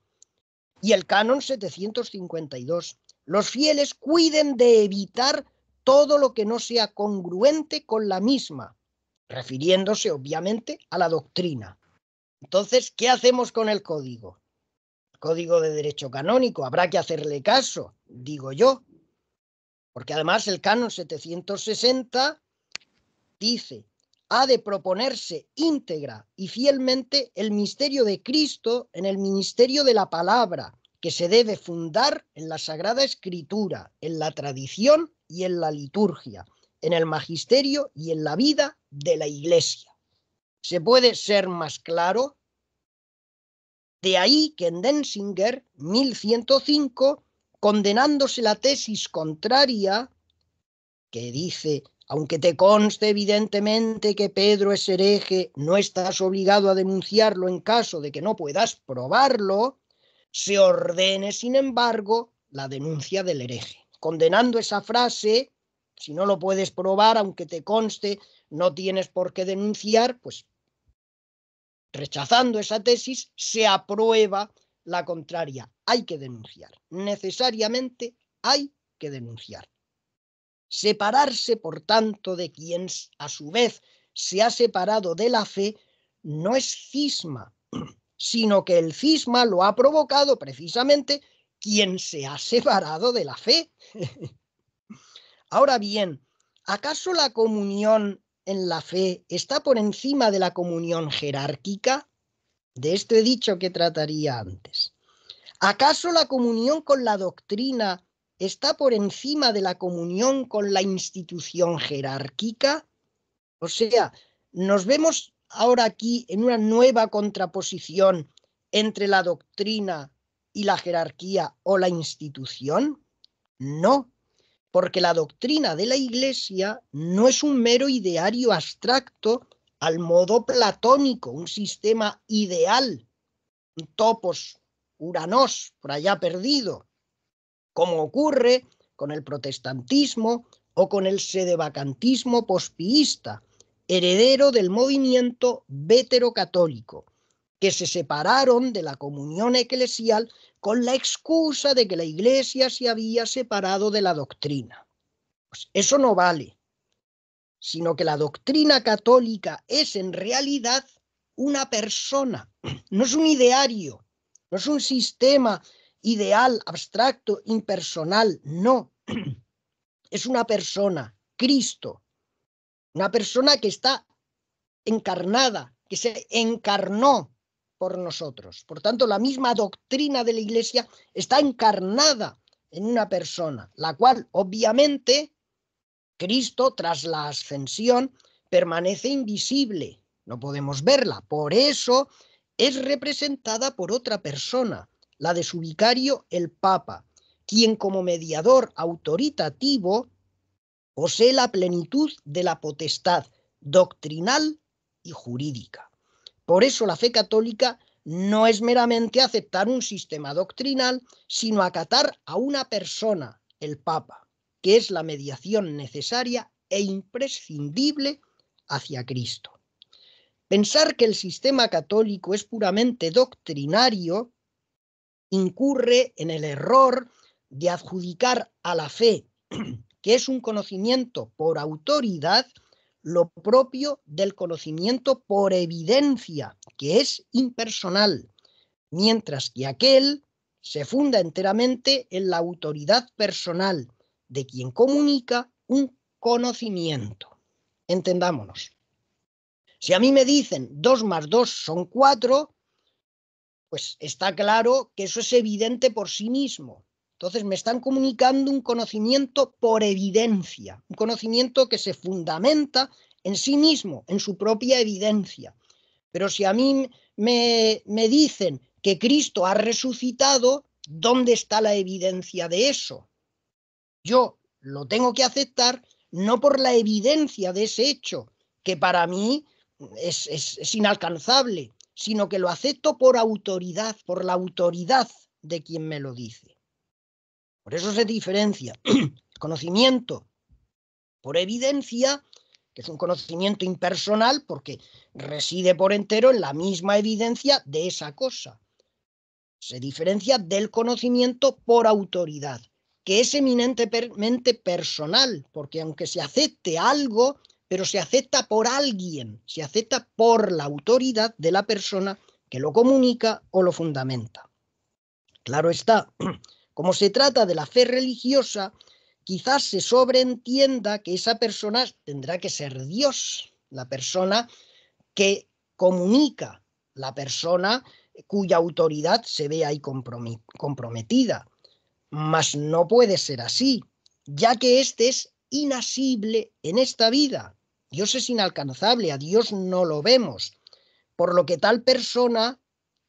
Y el canon 752. Los fieles cuiden de evitar todo lo que no sea congruente con la misma, refiriéndose obviamente a la doctrina. Entonces, ¿qué hacemos con el código? El código de derecho canónico, habrá que hacerle caso, digo yo, porque además el canon 760 dice: ha de proponerse íntegra y fielmente el misterio de Cristo en el ministerio de la palabra, que se debe fundar en la Sagrada Escritura, en la tradición y en la liturgia, en el magisterio y en la vida de la Iglesia. ¿Se puede ser más claro? De ahí que en Denzinger, 1105, condenándose la tesis contraria, que dice: aunque te conste evidentemente que Pedro es hereje, no estás obligado a denunciarlo en caso de que no puedas probarlo, se ordene, sin embargo, la denuncia del hereje. Condenando esa frase, si no lo puedes probar, aunque te conste, no tienes por qué denunciar, pues rechazando esa tesis, se aprueba la contraria. Hay que denunciar. Necesariamente hay que denunciar. Separarse, por tanto, de quien a su vez se ha separado de la fe no es cisma, sino que el cisma lo ha provocado precisamente quien se ha separado de la fe. Ahora bien, ¿acaso la comunión en la fe está por encima de la comunión jerárquica? De esto he dicho que trataría antes. ¿Acaso la comunión con la doctrina está por encima de la comunión con la institución jerárquica? O sea, nos vemos ahora aquí en una nueva contraposición entre la doctrina y la jerarquía o la institución. No, porque la doctrina de la Iglesia no es un mero ideario abstracto al modo platónico, un sistema ideal, un topos Uranós por allá perdido, como ocurre con el protestantismo o con el sedevacantismo pospiísta, heredero del movimiento veterocatólico, que se separaron de la comunión eclesial con la excusa de que la Iglesia se había separado de la doctrina. Pues eso no vale, sino que la doctrina católica es en realidad una persona, no es un ideario, no es un sistema ideal, abstracto, impersonal, no. Es una persona, Cristo, una persona que está encarnada, que se encarnó por nosotros. Por tanto, la misma doctrina de la Iglesia está encarnada en una persona, la cual obviamente Cristo, tras la ascensión, permanece invisible, no podemos verla. Por eso es representada por otra persona, la de su vicario, el Papa, quien como mediador autoritativo posee la plenitud de la potestad doctrinal y jurídica. Por eso la fe católica no es meramente aceptar un sistema doctrinal, sino acatar a una persona, el Papa, que es la mediación necesaria e imprescindible hacia Cristo. Pensar que el sistema católico es puramente doctrinario incurre en el error de adjudicar a la fe, que es un conocimiento por autoridad, lo propio del conocimiento por evidencia, que es impersonal, mientras que aquel se funda enteramente en la autoridad personal de quien comunica un conocimiento. Entendámonos. Si a mí me dicen 2 más 2 son 4, pues está claro que eso es evidente por sí mismo. Entonces me están comunicando un conocimiento por evidencia, un conocimiento que se fundamenta en sí mismo, en su propia evidencia. Pero si a mí me dicen que Cristo ha resucitado, ¿dónde está la evidencia de eso? Yo lo tengo que aceptar no por la evidencia de ese hecho, que para mí es inalcanzable, sino que lo acepto por autoridad, por la autoridad de quien me lo dice. Por eso se diferencia el conocimiento por evidencia, que es un conocimiento impersonal porque reside por entero en la misma evidencia de esa cosa. Se diferencia del conocimiento por autoridad, que es eminentemente personal, porque aunque se acepte algo, pero se acepta por alguien, se acepta por la autoridad de la persona que lo comunica o lo fundamenta. Claro está, como se trata de la fe religiosa, quizás se sobreentienda que esa persona tendrá que ser Dios, la persona que comunica, la persona cuya autoridad se ve ahí comprometida. Mas no puede ser así, ya que éste es inasible en esta vida. Dios es inalcanzable, a Dios no lo vemos. Por lo que tal persona,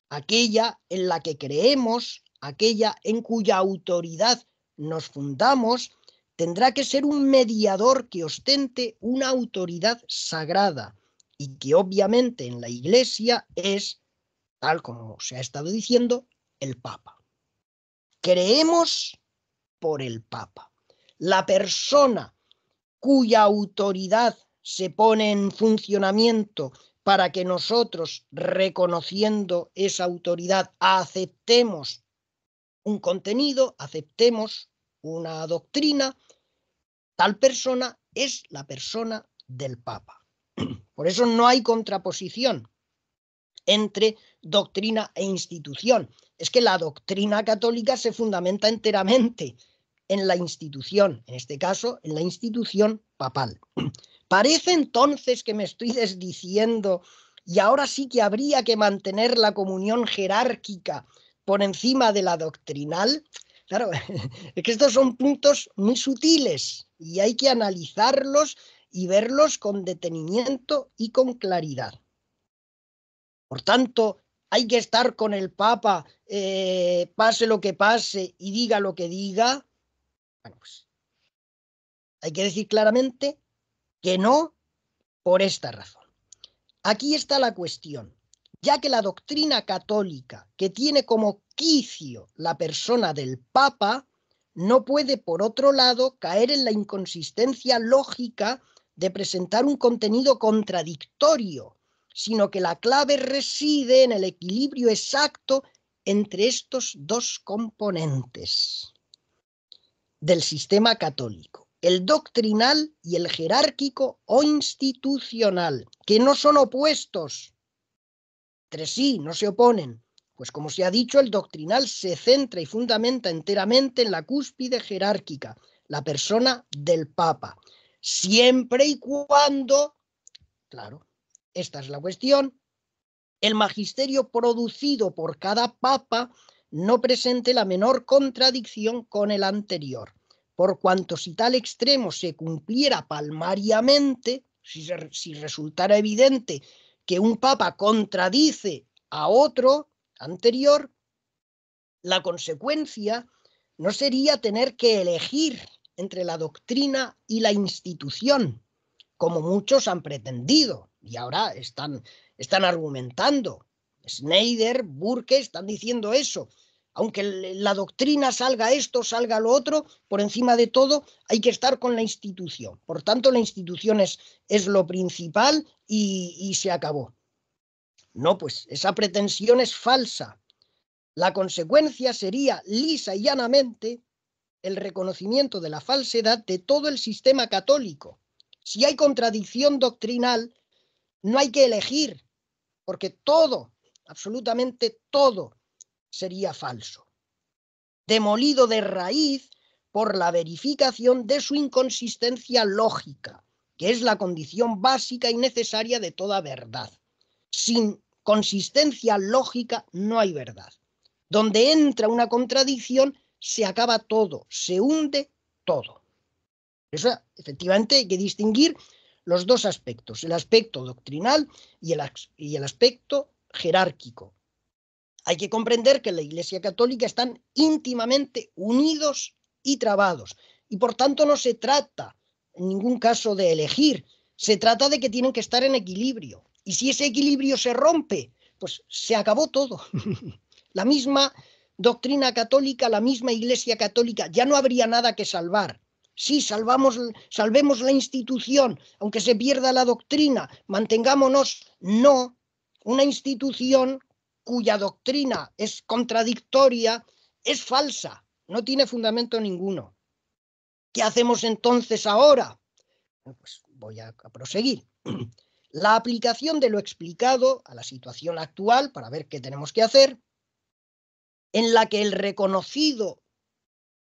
aquella en la que creemos, aquella en cuya autoridad nos fundamos, tendrá que ser un mediador que ostente una autoridad sagrada y que obviamente en la Iglesia es, tal como se ha estado diciendo, el Papa. Creemos por el Papa. La persona cuya autoridad se pone en funcionamiento para que nosotros, reconociendo esa autoridad, aceptemos un contenido, aceptemos una doctrina, tal persona es la persona del Papa. Por eso no hay contraposición entre doctrina e institución. Es que la doctrina católica se fundamenta enteramente en la institución, en este caso, en la institución papal. Parece entonces que me estoy desdiciendo y ahora sí que habría que mantener la comunión jerárquica por encima de la doctrinal. Claro, es que estos son puntos muy sutiles y hay que analizarlos y verlos con detenimiento y con claridad. Por tanto, hay que estar con el Papa, pase lo que pase y diga lo que diga. Bueno, pues hay que decir claramente que no por esta razón. Aquí está la cuestión, ya que la doctrina católica, que tiene como quicio la persona del Papa, no puede, por otro lado, caer en la inconsistencia lógica de presentar un contenido contradictorio, sino que la clave reside en el equilibrio exacto entre estos dos componentes del sistema católico, el doctrinal y el jerárquico o institucional, que no son opuestos, entre sí, no se oponen. Pues como se ha dicho, el doctrinal se centra y fundamenta enteramente en la cúspide jerárquica, la persona del Papa, siempre y cuando, claro, esta es la cuestión, el magisterio producido por cada Papa no presente la menor contradicción con el anterior, por cuanto si tal extremo se cumpliera palmariamente, si resultara evidente que un Papa contradice a otro anterior, la consecuencia no sería tener que elegir entre la doctrina y la institución, como muchos han pretendido. Y ahora están argumentando. Schneider, Burke están diciendo eso. Aunque la doctrina salga esto, salga lo otro, por encima de todo hay que estar con la institución. Por tanto, la institución es lo principal y se acabó. No, pues esa pretensión es falsa. La consecuencia sería lisa y llanamente el reconocimiento de la falsedad de todo el sistema católico. Si hay contradicción doctrinal, no hay que elegir, porque todo, absolutamente todo, sería falso. Demolido de raíz por la verificación de su inconsistencia lógica, que es la condición básica y necesaria de toda verdad. Sin consistencia lógica no hay verdad. Donde entra una contradicción, se acaba todo, se hunde todo. Eso, efectivamente, hay que distinguir los dos aspectos, el aspecto doctrinal y el aspecto jerárquico. Hay que comprender que la Iglesia Católica están íntimamente unidos y trabados, y por tanto no se trata en ningún caso de elegir, se trata de que tienen que estar en equilibrio. Y si ese equilibrio se rompe, pues se acabó todo. La misma doctrina católica, la misma Iglesia Católica, ya no habría nada que salvar. Sí, salvemos la institución, aunque se pierda la doctrina, mantengámonos. No, una institución cuya doctrina es contradictoria es falsa, no tiene fundamento ninguno. ¿Qué hacemos entonces ahora? Pues voy a proseguir. La aplicación de lo explicado a la situación actual para ver qué tenemos que hacer, en la que el reconocido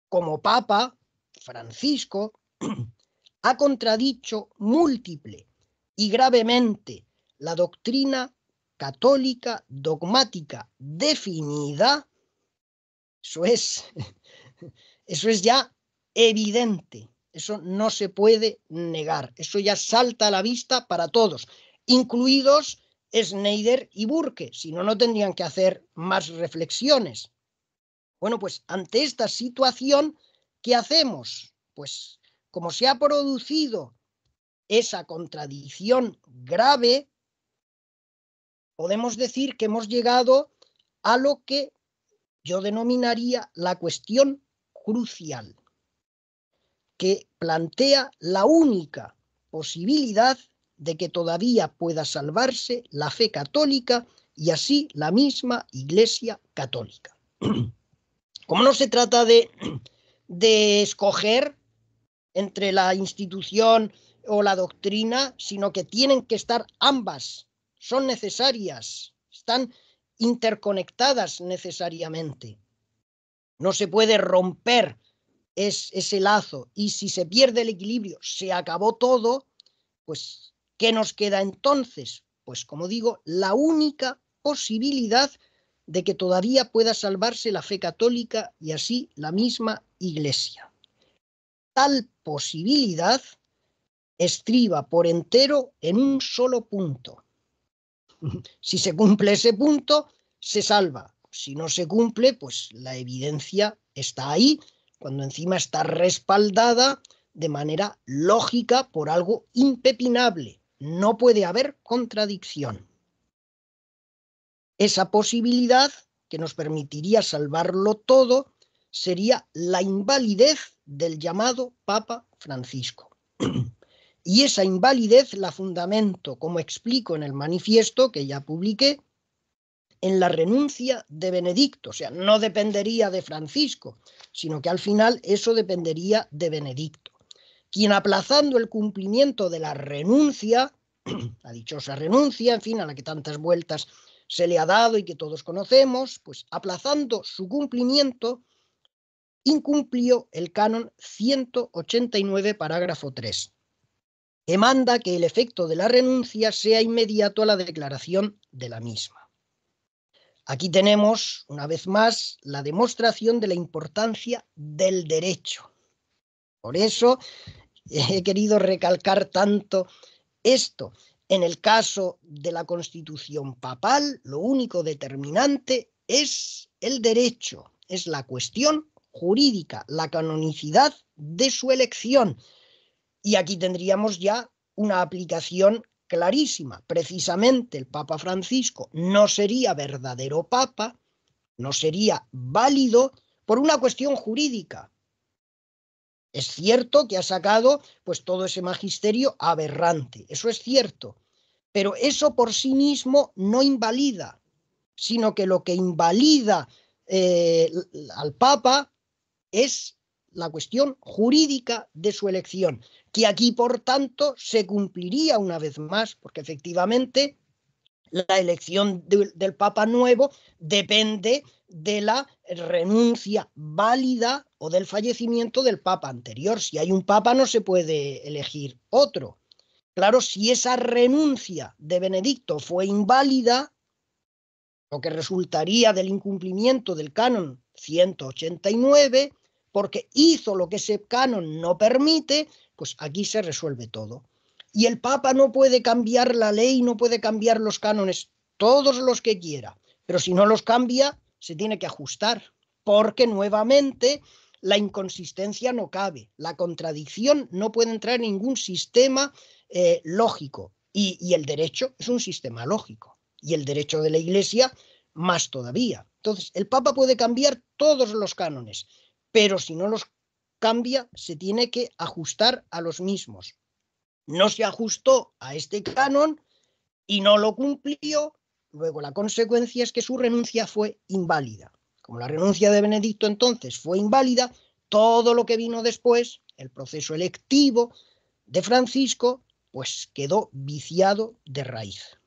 como Papa, Francisco, ha contradicho múltiple y gravemente la doctrina católica dogmática definida, eso es ya evidente, eso no se puede negar, eso ya salta a la vista para todos, incluidos Schneider y Burke, si no, no tendrían que hacer más reflexiones. Bueno, pues ante esta situación, ¿qué hacemos? Pues como se ha producido esa contradicción grave, podemos decir que hemos llegado a lo que yo denominaría la cuestión crucial, que plantea la única posibilidad de que todavía pueda salvarse la fe católica y así la misma Iglesia Católica. Como no se trata de escoger entre la institución o la doctrina, sino que tienen que estar ambas, son necesarias, están interconectadas necesariamente. No se puede romper ese lazo y si se pierde el equilibrio, se acabó todo, pues ¿qué nos queda entonces? Pues como digo, la única posibilidad de que todavía pueda salvarse la fe católica y así la misma Iglesia. Tal posibilidad estriba por entero en un solo punto. Si se cumple ese punto, se salva. Si no se cumple, pues la evidencia está ahí, cuando encima está respaldada de manera lógica por algo impepinable. No puede haber contradicción. Esa posibilidad que nos permitiría salvarlo todo sería la invalidez del llamado Papa Francisco. Y esa invalidez la fundamento, como explico en el manifiesto que ya publiqué, en la renuncia de Benedicto. O sea, no dependería de Francisco, sino que al final eso dependería de Benedicto, quien aplazando el cumplimiento de la renuncia, la dichosa renuncia, en fin, a la que tantas vueltas se le ha dado y que todos conocemos, pues aplazando su cumplimiento, incumplió el canon 189, parágrafo 3, que manda que el efecto de la renuncia sea inmediato a la declaración de la misma. Aquí tenemos, una vez más, la demostración de la importancia del derecho. Por eso he querido recalcar tanto esto. En el caso de la Constitución papal, lo único determinante es el derecho, es la cuestión jurídica, la canonicidad de su elección. Y aquí tendríamos ya una aplicación clarísima. Precisamente el Papa Francisco no sería verdadero Papa, no sería válido por una cuestión jurídica. Es cierto que ha sacado pues todo ese magisterio aberrante, eso es cierto, pero eso por sí mismo no invalida, sino que lo que invalida al Papa es la cuestión jurídica de su elección, que aquí, por tanto, se cumpliría una vez más, porque efectivamente la elección del Papa nuevo depende de la renuncia válida o del fallecimiento del Papa anterior. Si hay un Papa no se puede elegir otro. Claro, si esa renuncia de Benedicto fue inválida, lo que resultaría del incumplimiento del canon 189, porque hizo lo que ese canon no permite, pues aquí se resuelve todo. Y el Papa no puede cambiar la ley, no puede cambiar los cánones, todos los que quiera, pero si no los cambia, se tiene que ajustar, porque nuevamente la inconsistencia no cabe, la contradicción no puede entrar en ningún sistema lógico, y el derecho es un sistema lógico, y el derecho de la Iglesia más todavía. Entonces, el Papa puede cambiar todos los cánones, pero si no los cambia, se tiene que ajustar a los mismos. No se ajustó a este canon y no lo cumplió, luego la consecuencia es que su renuncia fue inválida. Como la renuncia de Benedicto entonces fue inválida, todo lo que vino después, el proceso electivo de Francisco, pues quedó viciado de raíz.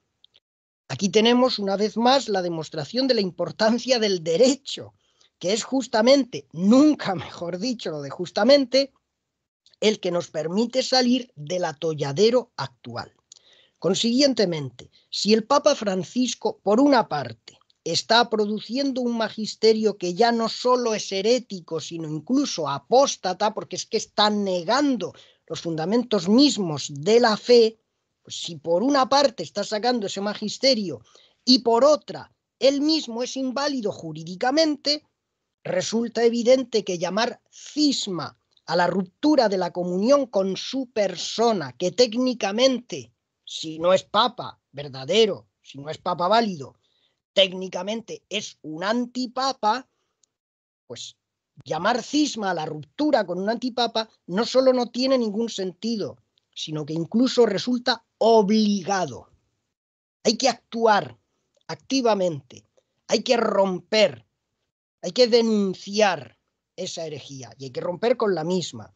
Aquí tenemos una vez más la demostración de la importancia del derecho, que es justamente, nunca mejor dicho lo de justamente, el que nos permite salir del atolladero actual. Consiguientemente, si el Papa Francisco, por una parte, está produciendo un magisterio que ya no solo es herético, sino incluso apóstata, porque es que está negando los fundamentos mismos de la fe, pues si por una parte está sacando ese magisterio y por otra él mismo es inválido jurídicamente, resulta evidente que llamar cisma a la ruptura de la comunión con su persona, que técnicamente, si no es papa verdadero, si no es papa válido, técnicamente es un antipapa, pues llamar cisma a la ruptura con un antipapa no solo no tiene ningún sentido, sino que incluso resulta obligado. Hay que actuar activamente, hay que romper, hay que denunciar esa herejía y hay que romper con la misma.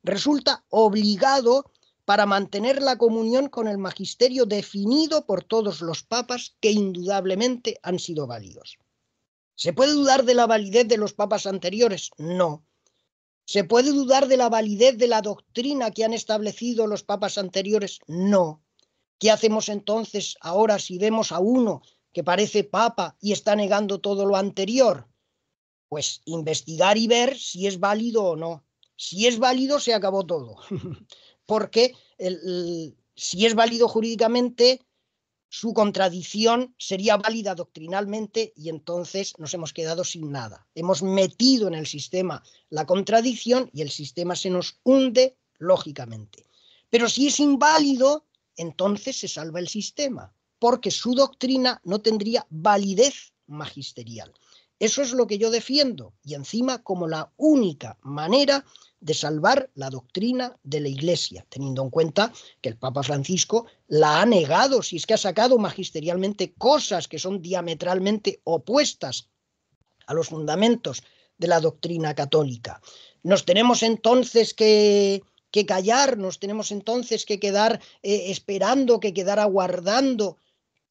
Resulta obligado para mantener la comunión con el magisterio definido por todos los papas que indudablemente han sido válidos. ¿Se puede dudar de la validez de los papas anteriores? No. ¿Se puede dudar de la validez de la doctrina que han establecido los papas anteriores? No. ¿Qué hacemos entonces ahora si vemos a uno que parece papa y está negando todo lo anterior? Pues investigar y ver si es válido o no. Si es válido, se acabó todo. Porque si es válido jurídicamente, su contradicción sería válida doctrinalmente y entonces nos hemos quedado sin nada. Hemos metido en el sistema la contradicción y el sistema se nos hunde lógicamente. Pero si es inválido, entonces se salva el sistema, porque su doctrina no tendría validez magisterial. Eso es lo que yo defiendo y encima como la única manera de salvar la doctrina de la Iglesia, teniendo en cuenta que el Papa Francisco la ha negado, si es que ha sacado magisterialmente cosas que son diametralmente opuestas a los fundamentos de la doctrina católica. Nos tenemos entonces que callar, nos tenemos entonces que quedar esperando, que quedar aguardando.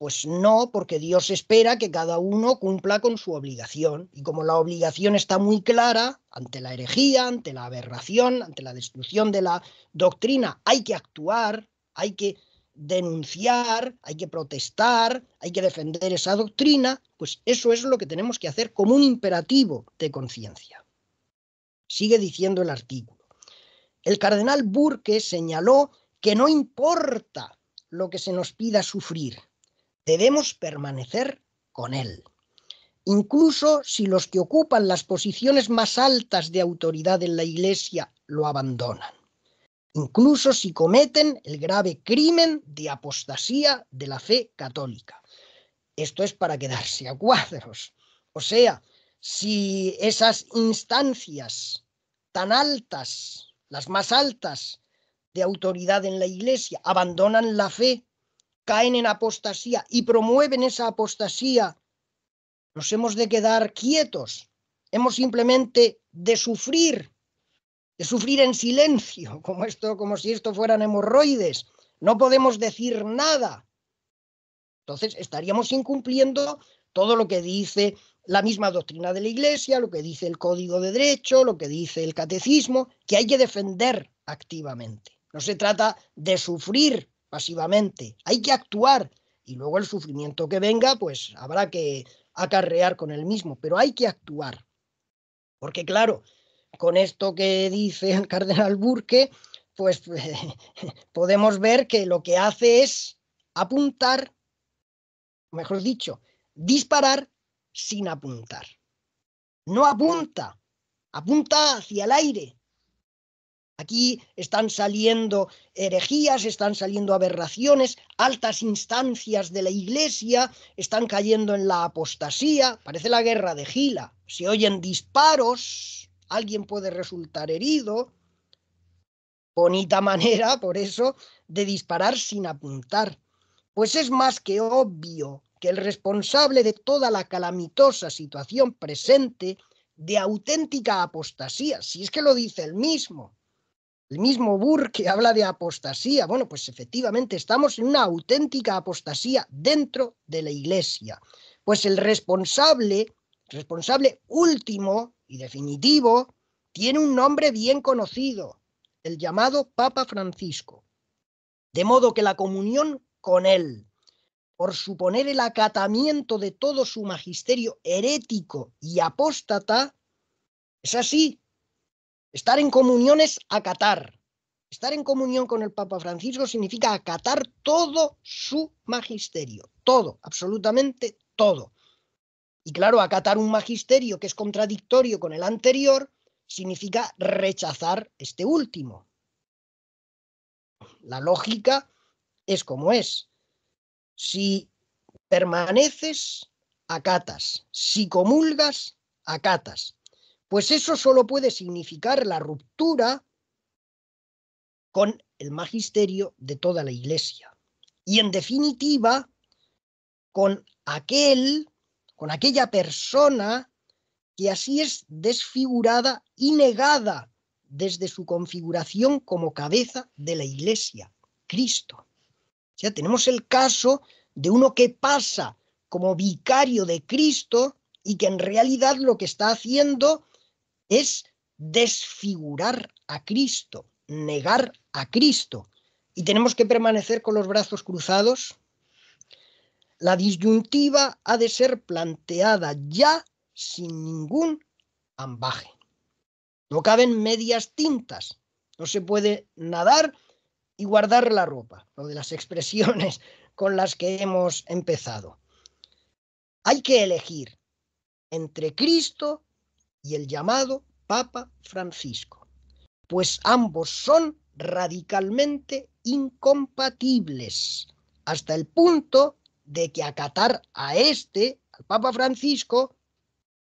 Pues no, porque Dios espera que cada uno cumpla con su obligación. Y como la obligación está muy clara, ante la herejía, ante la aberración, ante la destrucción de la doctrina, hay que actuar, hay que denunciar, hay que protestar, hay que defender esa doctrina, pues eso es lo que tenemos que hacer como un imperativo de conciencia. Sigue diciendo el artículo. El cardenal Burke señaló que no importa lo que se nos pida sufrir, debemos permanecer con él, incluso si los que ocupan las posiciones más altas de autoridad en la Iglesia lo abandonan. incluso si cometen el grave crimen de apostasía de la fe católica. Esto es para quedarse a cuadros. O sea, si esas instancias tan altas, las más altas de autoridad en la Iglesia, abandonan la fe, caen en apostasía y promueven esa apostasía, nos hemos de quedar quietos, hemos simplemente de sufrir en silencio, como si esto fueran hemorroides. No podemos decir nada. Entonces estaríamos incumpliendo todo lo que dice la misma doctrina de la Iglesia, lo que dice el Código de Derecho, lo que dice el Catecismo, que hay que defender activamente. No se trata de sufrir pasivamente, hay que actuar y luego el sufrimiento que venga, pues habrá que acarrear con el mismo, pero hay que actuar. Porque claro, con esto que dice el cardenal Burke, pues podemos ver que lo que hace es apuntar, mejor dicho, disparar sin apuntar. No apunta, apunta hacia el aire. Aquí están saliendo herejías, están saliendo aberraciones, altas instancias de la Iglesia están cayendo en la apostasía. Parece la guerra de Gila. Se oyen disparos, alguien puede resultar herido. Bonita manera, por eso, de disparar sin apuntar. Pues es más que obvio que el responsable de toda la calamitosa situación presente de auténtica apostasía, si es que lo dice el mismo Burke habla de apostasía. Bueno, pues efectivamente estamos en una auténtica apostasía dentro de la Iglesia. Pues el responsable último y definitivo, tiene un nombre bien conocido, el llamado Papa Francisco. De modo que la comunión con él, por suponer el acatamiento de todo su magisterio herético y apóstata, es así. Estar en comunión es acatar. Estar en comunión con el Papa Francisco significa acatar todo su magisterio. Todo, absolutamente todo. Y claro, acatar un magisterio que es contradictorio con el anterior significa rechazar este último. La lógica es como es. Si permaneces, acatas. Si comulgas, acatas. Pues eso solo puede significar la ruptura con el magisterio de toda la Iglesia. Y en definitiva, con aquella persona que así es desfigurada y negada desde su configuración como cabeza de la Iglesia, Cristo. O sea, tenemos el caso de uno que pasa como vicario de Cristo y que en realidad lo que está haciendo es desfigurar a Cristo, negar a Cristo. ¿Y tenemos que permanecer con los brazos cruzados? La disyuntiva ha de ser planteada ya sin ningún ambaje. No caben medias tintas. No se puede nadar y guardar la ropa, lo de las expresiones con las que hemos empezado. Hay que elegir entre Cristo y el llamado Papa Francisco, pues ambos son radicalmente incompatibles, hasta el punto de que acatar a al Papa Francisco,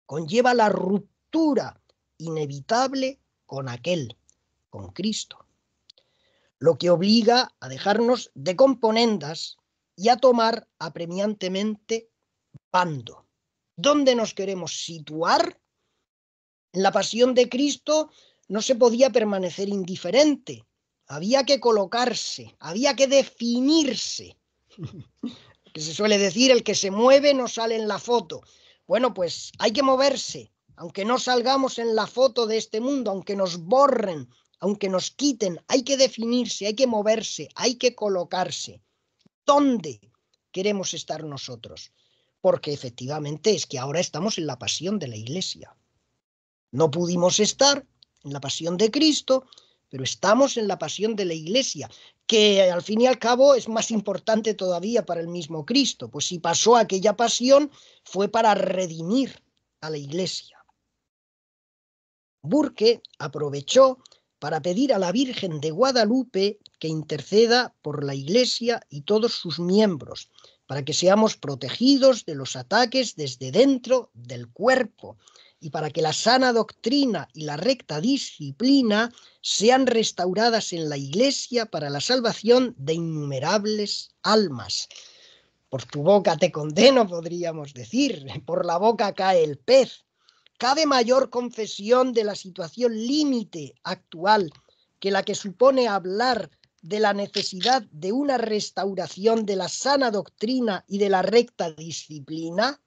conlleva la ruptura inevitable con aquel, con Cristo, lo que obliga a dejarnos de componendas y a tomar apremiantemente bando. ¿Dónde nos queremos situar? En la pasión de Cristo no se podía permanecer indiferente, había que colocarse, había que definirse. Que se suele decir, el que se mueve no sale en la foto. Bueno, pues hay que moverse, aunque no salgamos en la foto de este mundo, aunque nos borren, aunque nos quiten, hay que definirse, hay que moverse, hay que colocarse. ¿Dónde queremos estar nosotros? Porque efectivamente es que ahora estamos en la pasión de la Iglesia. No pudimos estar en la pasión de Cristo, pero estamos en la pasión de la Iglesia, que al fin y al cabo es más importante todavía para el mismo Cristo, pues si pasó aquella pasión fue para redimir a la Iglesia. Burke aprovechó para pedir a la Virgen de Guadalupe que interceda por la Iglesia y todos sus miembros, para que seamos protegidos de los ataques desde dentro del cuerpo y para que la sana doctrina y la recta disciplina sean restauradas en la Iglesia para la salvación de innumerables almas. Por tu boca te condeno, podríamos decir, por la boca cae el pez. ¿Cabe mayor confesión de la situación límite actual que la que supone hablar de la necesidad de una restauración de la sana doctrina y de la recta disciplina?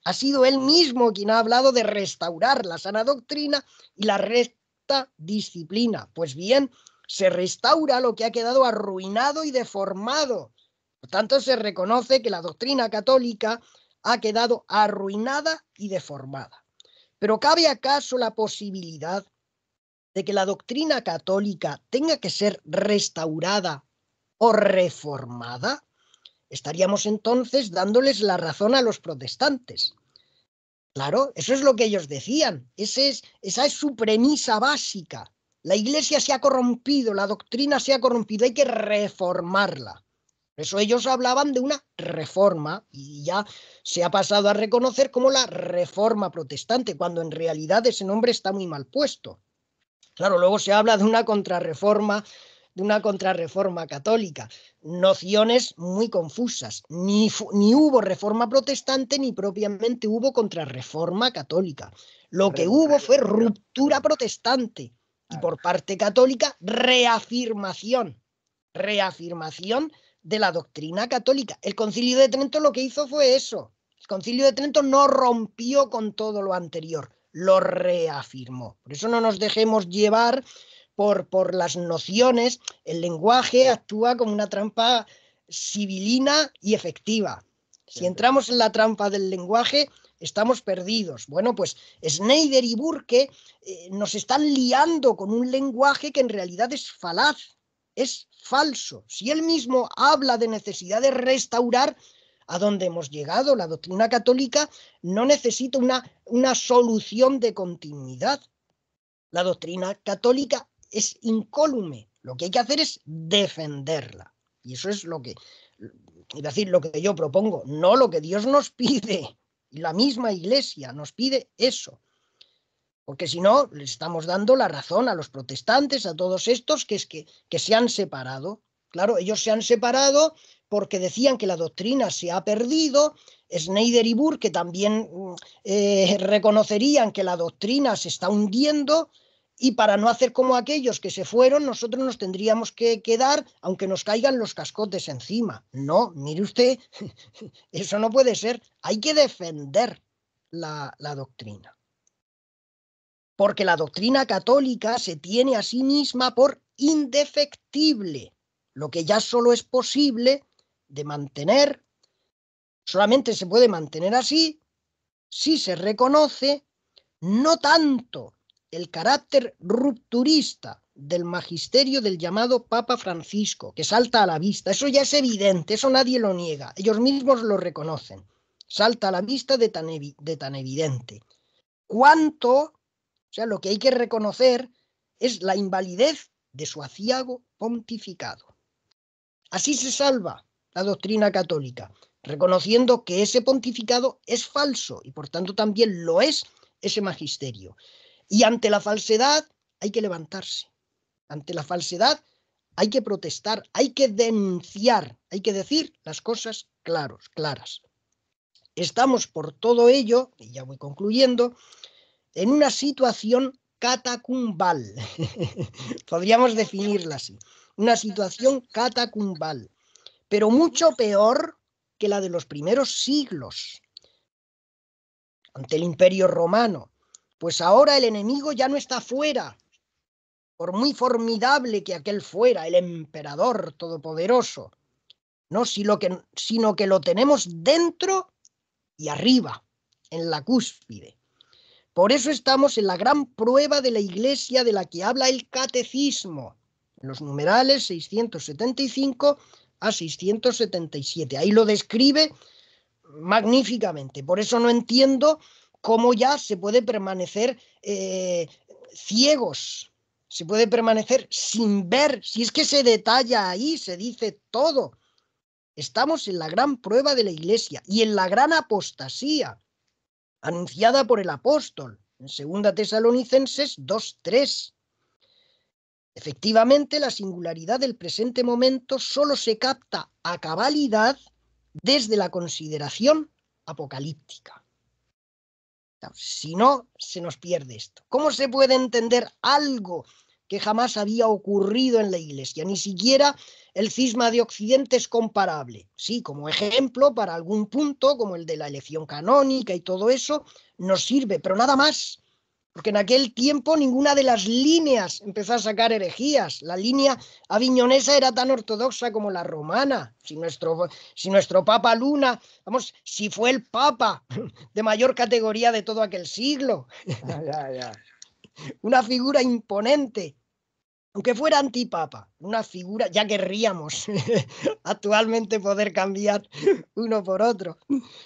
Ha sido él mismo quien ha hablado de restaurar la sana doctrina y la recta disciplina. Pues bien, se restaura lo que ha quedado arruinado y deformado. Por tanto, se reconoce que la doctrina católica ha quedado arruinada y deformada. Pero ¿cabe acaso la posibilidad de que la doctrina católica tenga que ser restaurada o reformada? Estaríamos entonces dándoles la razón a los protestantes. Claro, eso es lo que ellos decían. Esa es su premisa básica. La Iglesia se ha corrompido, la doctrina se ha corrompido, hay que reformarla. Por eso ellos hablaban de una reforma y ya se ha pasado a reconocer como la reforma protestante, cuando en realidad ese nombre está muy mal puesto. Claro, luego se habla de una contrarreforma católica. Nociones muy confusas. Ni hubo reforma protestante ni propiamente hubo contrarreforma católica. Lo que hubo fue ruptura protestante y por parte católica reafirmación de la doctrina católica. El Concilio de Trento lo que hizo fue eso. El Concilio de Trento no rompió con todo lo anterior, lo reafirmó. Por eso no nos dejemos llevar por las nociones. El lenguaje actúa como una trampa sibilina y efectiva. Si entramos en la trampa del lenguaje, estamos perdidos. Bueno, pues Schneider y Burke nos están liando con un lenguaje que en realidad es falaz, es falso. Si él mismo habla de necesidad de restaurar, a donde hemos llegado, la doctrina católica no necesita una solución de continuidad. La doctrina católica es incólume. Lo que hay que hacer es defenderla. Y eso es lo que yo propongo, no lo que Dios nos pide. Y la misma Iglesia nos pide eso. Porque si no, les estamos dando la razón a los protestantes, a todos estos que se han separado. Claro, ellos se han separado porque decían que la doctrina se ha perdido. Schneider y Burke también reconocerían que la doctrina se está hundiendo, y para no hacer como aquellos que se fueron, nosotros nos tendríamos que quedar aunque nos caigan los cascotes encima. No, mire usted, eso no puede ser. Hay que defender la doctrina. Porque la doctrina católica se tiene a sí misma por indefectible, lo que ya solo es posible de mantener, solamente se puede mantener así si se reconoce no tanto el carácter rupturista del magisterio del llamado Papa Francisco, que salta a la vista, eso ya es evidente, eso nadie lo niega, ellos mismos lo reconocen, salta a la vista de tan evidente, cuanto, o sea, lo que hay que reconocer es la invalidez de su aciago pontificado. Así se salva la doctrina católica, reconociendo que ese pontificado es falso y por tanto también lo es ese magisterio. Y ante la falsedad hay que levantarse. Ante la falsedad hay que protestar, hay que denunciar, hay que decir las cosas claras. Estamos por todo ello, y ya voy concluyendo, en una situación catacumbal. Podríamos definirla así. Una situación catacumbal, pero mucho peor que la de los primeros siglos ante el Imperio Romano. Pues ahora el enemigo ya no está fuera, por muy formidable que aquel fuera, el emperador todopoderoso, no, sino que lo tenemos dentro y arriba, en la cúspide. Por eso estamos en la gran prueba de la Iglesia de la que habla el Catecismo, en los numerales 675 a 677. Ahí lo describe magníficamente. Por eso no entiendo cómo ya se puede permanecer ciegos se puede permanecer sin ver, si es que se detalla ahí, se dice todo. Estamos en la gran prueba de la Iglesia y en la gran apostasía anunciada por el apóstol en 2 Tesalonicenses 2:3. Efectivamente, la singularidad del presente momento solo se capta a cabalidad desde la consideración apocalíptica. Si no, se nos pierde esto. ¿Cómo se puede entender algo que jamás había ocurrido en la Iglesia? Ni siquiera el cisma de Occidente es comparable. Sí, como ejemplo, para algún punto, como el de la elección canónica y todo eso, nos sirve, pero nada más. Porque en aquel tiempo ninguna de las líneas empezó a sacar herejías. La línea aviñonesa era tan ortodoxa como la romana. Si nuestro Papa Luna, vamos, si fue el Papa de mayor categoría de todo aquel siglo. Ya. Una figura imponente. Aunque fuera antipapa, una figura, ya querríamos actualmente poder cambiar uno por otro.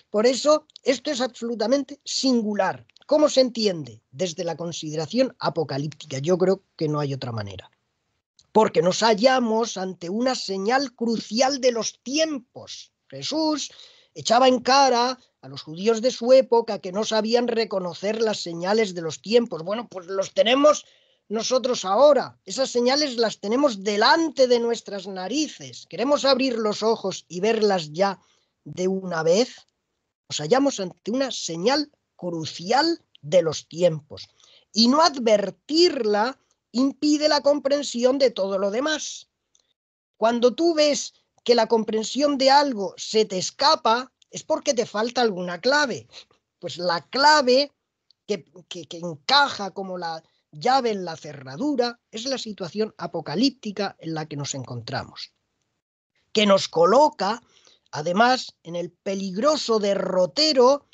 Por eso, esto es absolutamente singular. ¿Cómo se entiende? Desde la consideración apocalíptica. Yo creo que no hay otra manera. Porque nos hallamos ante una señal crucial de los tiempos. Jesús echaba en cara a los judíos de su época que no sabían reconocer las señales de los tiempos. Bueno, pues los tenemos nosotros ahora. Esas señales las tenemos delante de nuestras narices. ¿Queremos abrir los ojos y verlas ya de una vez? Nos hallamos ante una señal crucial de los tiempos. Y no advertirla impide la comprensión de todo lo demás. Cuando tú ves que la comprensión de algo se te escapa, es porque te falta alguna clave. Pues la clave que encaja como la llave en la cerradura es la situación apocalíptica en la que nos encontramos, que nos coloca, además, en el peligroso derrotero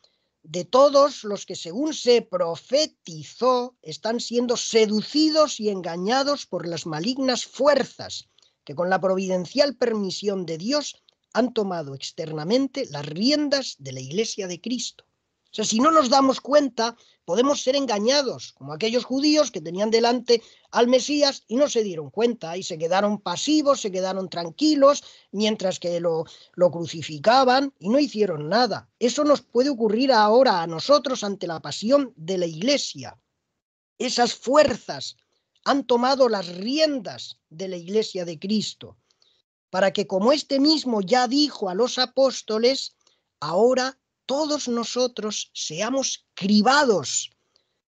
de todos los que, según se profetizó, están siendo seducidos y engañados por las malignas fuerzas que, con la providencial permisión de Dios, han tomado externamente las riendas de la Iglesia de Cristo. O sea, si no nos damos cuenta, podemos ser engañados, como aquellos judíos que tenían delante al Mesías y no se dieron cuenta y se quedaron pasivos, se quedaron tranquilos, mientras que lo crucificaban y no hicieron nada. Eso nos puede ocurrir ahora a nosotros ante la pasión de la Iglesia. Esas fuerzas han tomado las riendas de la Iglesia de Cristo, para que, como este mismo ya dijo a los apóstoles, ahora todos nosotros seamos cribados,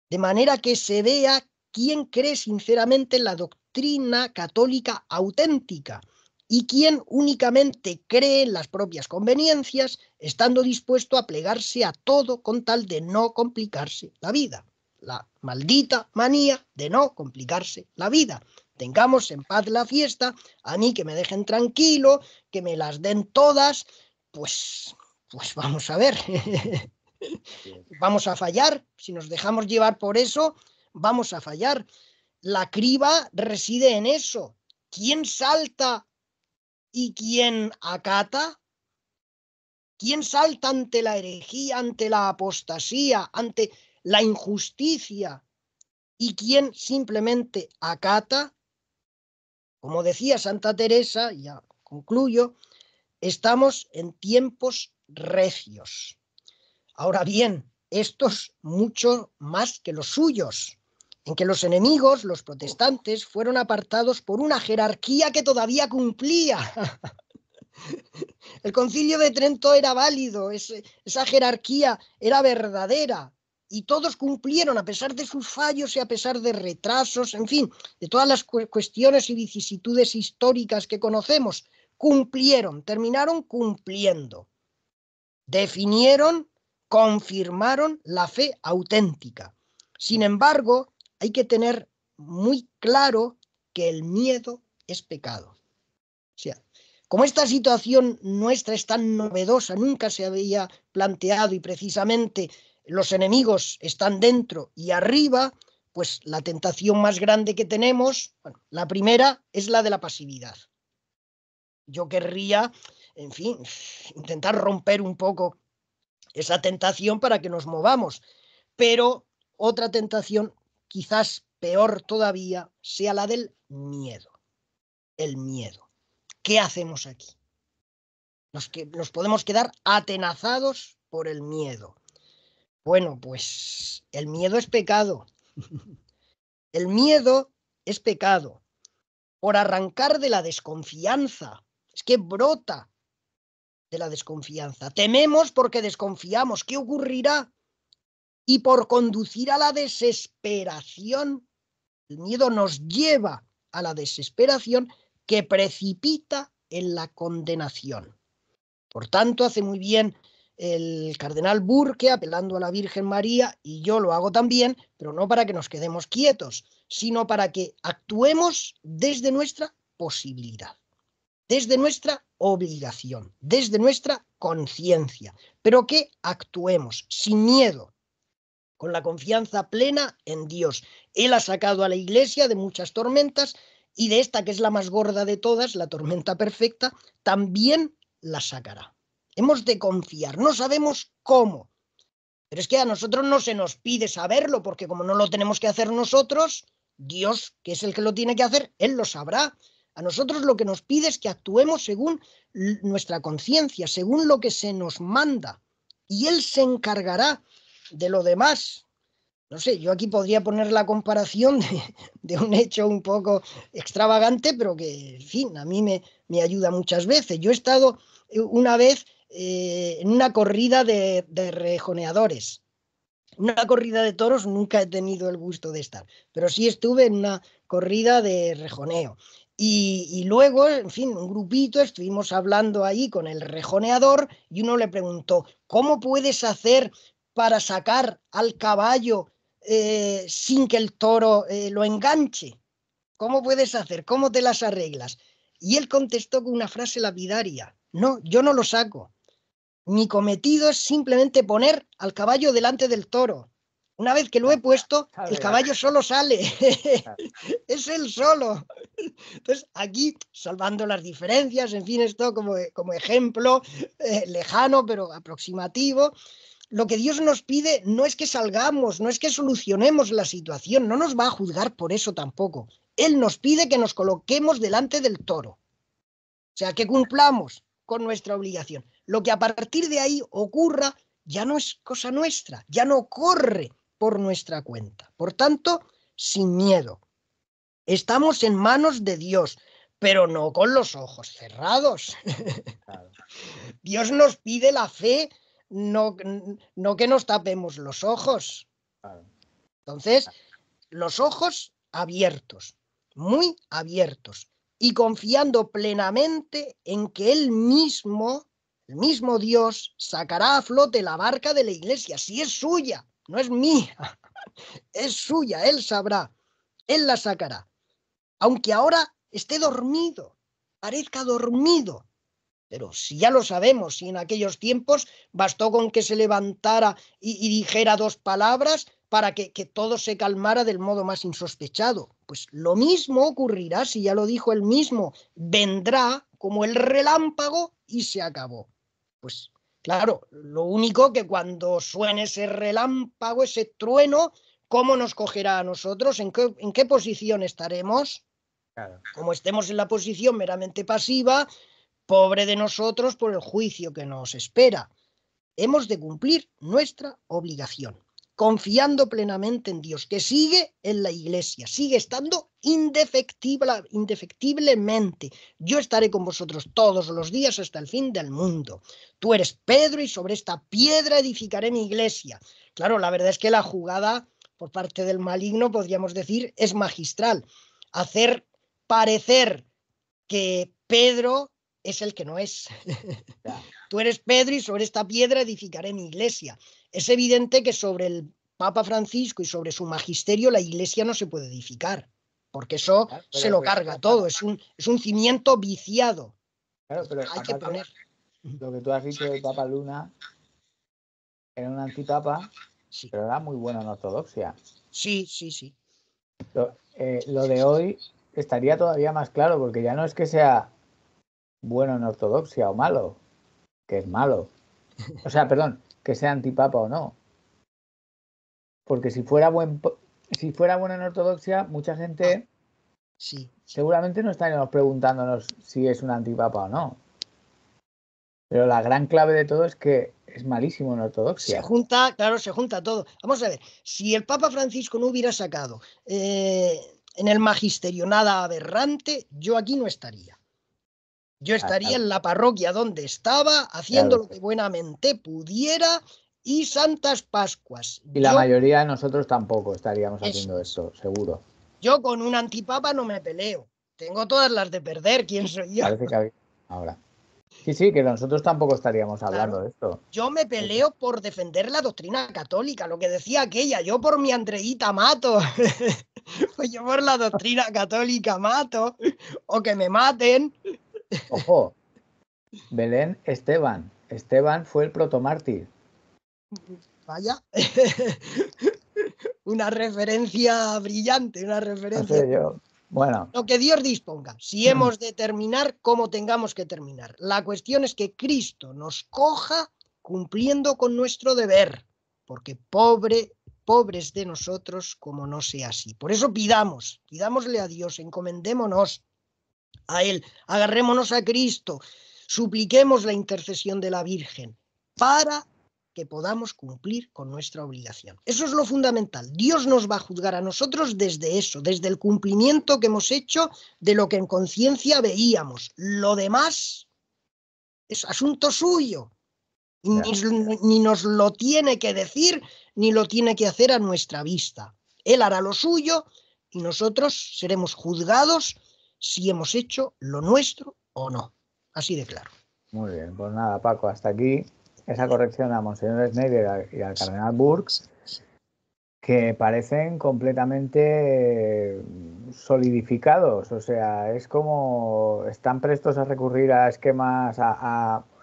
de manera que se vea quién cree sinceramente en la doctrina católica auténtica y quién únicamente cree en las propias conveniencias, estando dispuesto a plegarse a todo con tal de no complicarse la vida. La maldita manía de no complicarse la vida. Tengamos en paz la fiesta, a mí que me dejen tranquilo, que me las den todas, pues vamos a ver. Vamos a fallar, si nos dejamos llevar por eso, vamos a fallar. La criba reside en eso. ¿Quién salta y quién acata? ¿Quién salta ante la herejía, ante la apostasía, ante la injusticia? ¿Y quién simplemente acata? Como decía Santa Teresa, ya concluyo, estamos en tiempos recios. Ahora bien, estos mucho más que los suyos, en que los enemigos, los protestantes, fueron apartados por una jerarquía que todavía cumplía. El Concilio de Trento era válido, esa jerarquía era verdadera y todos cumplieron a pesar de sus fallos y a pesar de retrasos, en fin, de todas las cuestiones y vicisitudes históricas que conocemos. Cumplieron, terminaron cumpliendo. Definieron, confirmaron la fe auténtica. Sin embargo, hay que tener muy claro que el miedo es pecado. O sea, como esta situación nuestra es tan novedosa, nunca se había planteado y precisamente los enemigos están dentro y arriba, pues la tentación más grande que tenemos, bueno, la primera es la de la pasividad. Yo querría, en fin, intentar romper un poco esa tentación para que nos movamos. Pero otra tentación quizás peor todavía, sea la del miedo. El miedo. ¿Qué hacemos aquí? Nos podemos quedar atenazados por el miedo. Bueno, pues el miedo es pecado. El miedo es pecado. Por arrancar de la desconfianza. Es que brota de la desconfianza. Tememos porque desconfiamos. ¿Qué ocurrirá? Y por conducir a la desesperación. El miedo nos lleva a la desesperación que precipita en la condenación. Por tanto, hace muy bien el cardenal Burke apelando a la Virgen María, y yo lo hago también, pero no para que nos quedemos quietos, sino para que actuemos desde nuestra posibilidad, desde nuestra obligación, desde nuestra conciencia, pero que actuemos sin miedo, con la confianza plena en Dios. Él ha sacado a la Iglesia de muchas tormentas y de esta, que es la más gorda de todas, la tormenta perfecta, también la sacará. Hemos de confiar, no sabemos cómo, pero es que a nosotros no se nos pide saberlo, porque como no lo tenemos que hacer nosotros, Dios, que es el que lo tiene que hacer, Él lo sabrá. A nosotros lo que nos pide es que actuemos según nuestra conciencia, según lo que se nos manda, y Él se encargará de lo demás. No sé, yo aquí podría poner la comparación de un hecho un poco extravagante, pero que, en fin, a mí me ayuda muchas veces. Yo he estado una vez en una corrida de rejoneadores. Una corrida de toros nunca he tenido el gusto de estar, pero sí estuve en una corrida de rejoneo. Y luego, en fin, un grupito, estuvimos hablando ahí con el rejoneador y uno le preguntó, ¿cómo puedes hacer para sacar al caballo sin que el toro lo enganche? ¿Cómo puedes hacer? ¿Cómo te las arreglas? Y él contestó con una frase lapidaria, no, yo no lo saco. Mi cometido es simplemente poner al caballo delante del toro. Una vez que lo he puesto, el caballo solo sale. Es él solo. Entonces, aquí, salvando las diferencias, en fin, esto como ejemplo lejano, pero aproximativo, lo que Dios nos pide no es que salgamos, no es que solucionemos la situación, no nos va a juzgar por eso tampoco. Él nos pide que nos coloquemos delante del toro. O sea, que cumplamos con nuestra obligación. Lo que a partir de ahí ocurra ya no es cosa nuestra, ya no corre por nuestra cuenta. Por tanto, sin miedo. Estamos en manos de Dios, pero no con los ojos cerrados. Claro. Dios nos pide la fe, no que nos tapemos los ojos. Claro. Entonces, los ojos abiertos, muy abiertos, y confiando plenamente en que Él mismo, el mismo Dios, sacará a flote la barca de la Iglesia, si es suya, no es mía, es suya, Él sabrá, Él la sacará. Aunque ahora esté dormido, parezca dormido, pero si ya lo sabemos, si en aquellos tiempos bastó con que se levantara y dijera dos palabras para que todo se calmara del modo más insospechado. Pues lo mismo ocurrirá, si ya lo dijo él mismo, vendrá como el relámpago y se acabó. Pues claro, lo único que cuando suene ese relámpago, ese trueno, ¿cómo nos cogerá a nosotros? ¿En qué posición estaremos? Claro. Como estemos en la posición meramente pasiva, pobre de nosotros por el juicio que nos espera. Hemos de cumplir nuestra obligación, confiando plenamente en Dios, que sigue en la Iglesia, sigue estando indefectiblemente. Yo estaré con vosotros todos los días hasta el fin del mundo. Tú eres Pedro y sobre esta piedra edificaré mi Iglesia. Claro, la verdad es que la jugada por parte del maligno, podríamos decir, es magistral. Hacer parecer que Pedro es el que no es. Ya. Tú eres Pedro y sobre esta piedra edificaré mi iglesia. Es evidente que sobre el Papa Francisco y sobre su magisterio la iglesia no se puede edificar, porque eso Claro, se lo carga todo, es un cimiento viciado. claro, pero Hay que poner. lo que tú has dicho del Papa Luna era un antipapa, Sí, pero era muy bueno en ortodoxia. sí, sí, sí. Lo de hoy estaría todavía más claro, porque ya no es que sea bueno en ortodoxia o malo, que es malo. O sea, perdón, que sea antipapa o no. Porque si fuera si fuera bueno en ortodoxia, mucha gente Sí. seguramente no estaríamos preguntándonos si es un antipapa o no. Pero la gran clave de todo es que es malísimo en Se ortodoxia. junta, claro, se junta todo. Vamos a ver, si el Papa Francisco no hubiera sacado en el magisterio nada aberrante, yo aquí no estaría. Yo estaría Claro, en la parroquia donde estaba, haciendo claro. lo que buenamente pudiera y Santas Pascuas. Y la mayoría de nosotros tampoco estaríamos haciendo esto, seguro. Yo con un antipapa no me peleo. Tengo todas las de perder. ¿Quién soy yo? Parece que ahora. Sí, que nosotros tampoco estaríamos hablando Claro. de esto. Yo me peleo por defender la doctrina católica, lo que decía aquella, yo por mi Andreíta mato, pues yo por la doctrina católica mato, o que me maten. Ojo, Belén Esteban. Esteban fue el protomártir. Vaya, una referencia brillante, una No referencia. sé yo. Bueno, Lo que Dios disponga, si hemos de terminar, como tengamos que terminar. La cuestión es que Cristo nos coja cumpliendo con nuestro deber, porque pobres de nosotros como no sea así. Por eso pidámosle a Dios, encomendémonos a Él, agarrémonos a Cristo, supliquemos la intercesión de la Virgen para que podamos cumplir con nuestra obligación. Eso es lo fundamental. Dios nos va a juzgar a nosotros desde eso, desde el cumplimiento que hemos hecho de lo que en conciencia veíamos. Lo demás es asunto suyo. Ni nos lo tiene que decir, ni lo tiene que hacer a nuestra vista. Él hará lo suyo y nosotros seremos juzgados si hemos hecho lo nuestro o no. Así de claro. muy bien. Pues nada, Paco, hasta aquí esa corrección a Monseñor Schneider y al Cardenal Burke, que parecen completamente solidificados. O sea, es como están prestos a recurrir a esquemas,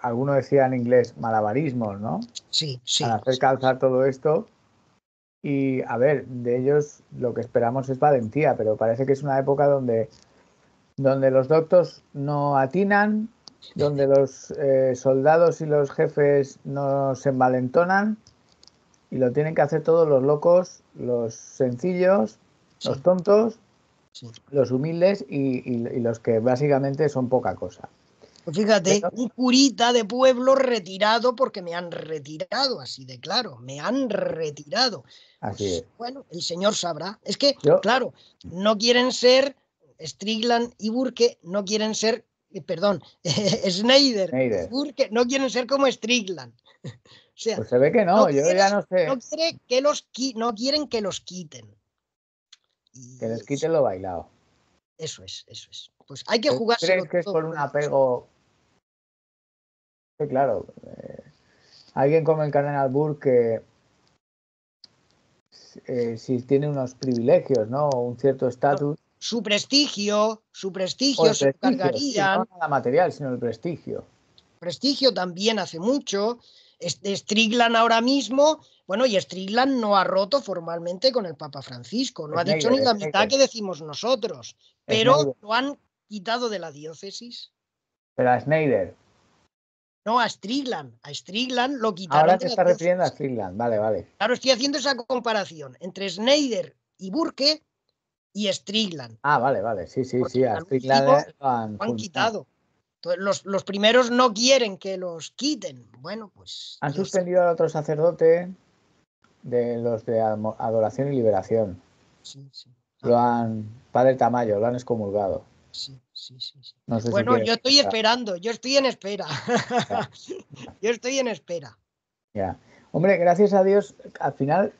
alguno decía en inglés, malabarismos, ¿no? Sí, Para sí. hacer calzar todo esto. Y a ver, de ellos lo que esperamos es valentía, pero parece que es una época donde los doctos no atinan, donde los soldados y los jefes no se envalentonan y lo tienen que hacer todos los locos, los sencillos, los Sí, tontos, sí. los humildes y los que básicamente son poca cosa. Pues fíjate, Pero, un curita de pueblo retirado porque me han retirado, así de claro, me han retirado. así Pues es. bueno, el señor sabrá. Es que, Yo, claro, no quieren ser Strickland y Burke, no quieren ser, perdón, Schneider y Neider, Burke, no quieren ser como Strickland. O sea, pues se ve que no no, yo ya quieren, no sé, no quieren que los quiten. que Y les quiten lo bailado. eso es, eso es. Pues hay que ¿Tú jugárselo crees que es todo por por un el Cristo. apego? Sí, claro, alguien como el Cardenal Burke, que si tiene unos privilegios, ¿no? Un cierto estatus, Su o prestigio el se lo prestigio, sí, no cargarían. nada material, sino el prestigio. Prestigio también hace mucho. Strickland ahora mismo, bueno, y Strickland no ha roto formalmente con el Papa Francisco, no ha dicho ni Schneider, la mitad Schneider, que decimos nosotros, pero Schneider, lo han quitado de la diócesis. pero a Schneider. No, a Strickland lo quitaron Ahora de te la está refiriendo a diócesis. Strickland, vale, vale. Claro, estoy haciendo esa comparación entre Schneider y Burke y Strickland, Ah, vale, vale, sí, sí, sí, porque a al último Strickland lo han lo han fulminado. quitado. Entonces, los primeros no quieren que los quiten. Bueno, pues Han Dios. suspendido al otro sacerdote de los de adoración y liberación. Sí, sí. Lo han, Padre Tamayo, lo han excomulgado. Sí, sí, sí, sí. No sé si Bueno, quieres yo estoy comentar. esperando, yo estoy en espera. Ya, Yo estoy en espera. ya. Hombre, gracias a Dios, al final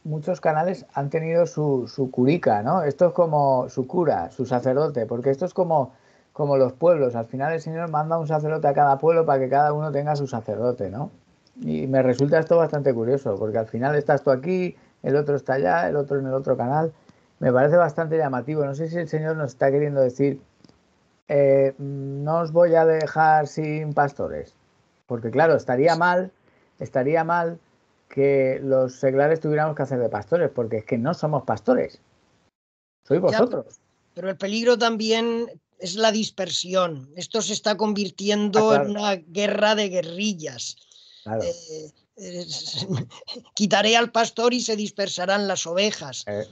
muchos canales han tenido su curica, ¿no? Esto es como su cura, su sacerdote, porque esto es como los pueblos. Al final el Señor manda un sacerdote a cada pueblo para que cada uno tenga su sacerdote, ¿no? Y me resulta esto bastante curioso, porque al final estás tú aquí, el otro está allá, el otro en el otro canal. Me parece bastante llamativo. No sé si el Señor nos está queriendo decir, no os voy a dejar sin pastores. Porque claro, estaría mal que los seglares tuviéramos que hacer de pastores, porque es que no somos pastores, sois Ya, vosotros. pero el peligro también es la dispersión. Esto se está Ah, convirtiendo en claro, una guerra de guerrillas. claro. Eh, quitaré al pastor y se dispersarán las ovejas. Eh,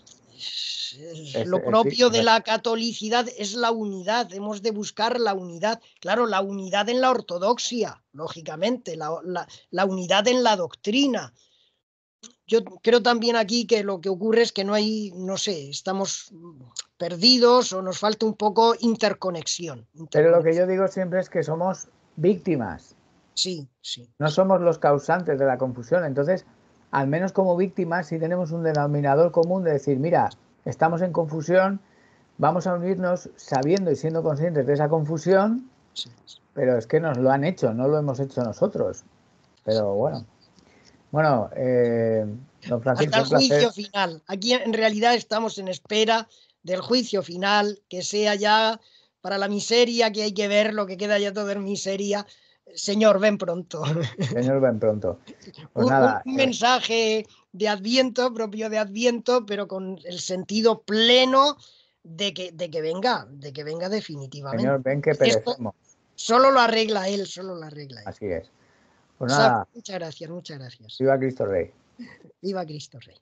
Lo propio de la catolicidad es la unidad, hemos de buscar la unidad. Claro, la unidad en la ortodoxia, lógicamente, la unidad en la doctrina. Yo creo también aquí que lo que ocurre es que no hay, no sé, estamos perdidos o nos falta un poco interconexión. Pero lo que yo digo siempre es que somos víctimas. Sí, sí. No somos los causantes de la confusión. Entonces, al menos como víctimas, sí tenemos un denominador común de decir, mira, estamos en confusión, vamos a unirnos sabiendo y siendo conscientes de esa confusión, sí. Pero es que nos lo han hecho, no lo hemos hecho nosotros. Pero bueno. Bueno, don Francisco, hasta el juicio final. Aquí en realidad estamos en espera del juicio final, que sea ya para la miseria, que hay que ver lo que queda ya todo en miseria. Señor, ven pronto. Señor, ven pronto. Pues nada, un mensaje de Adviento, propio de Adviento, pero con el sentido pleno de que venga definitivamente. Señor, ven que perecemos. Solo lo arregla él, solo lo arregla él. Así es. Pues nada. Muchas gracias, muchas gracias. Viva Cristo Rey. Viva Cristo Rey.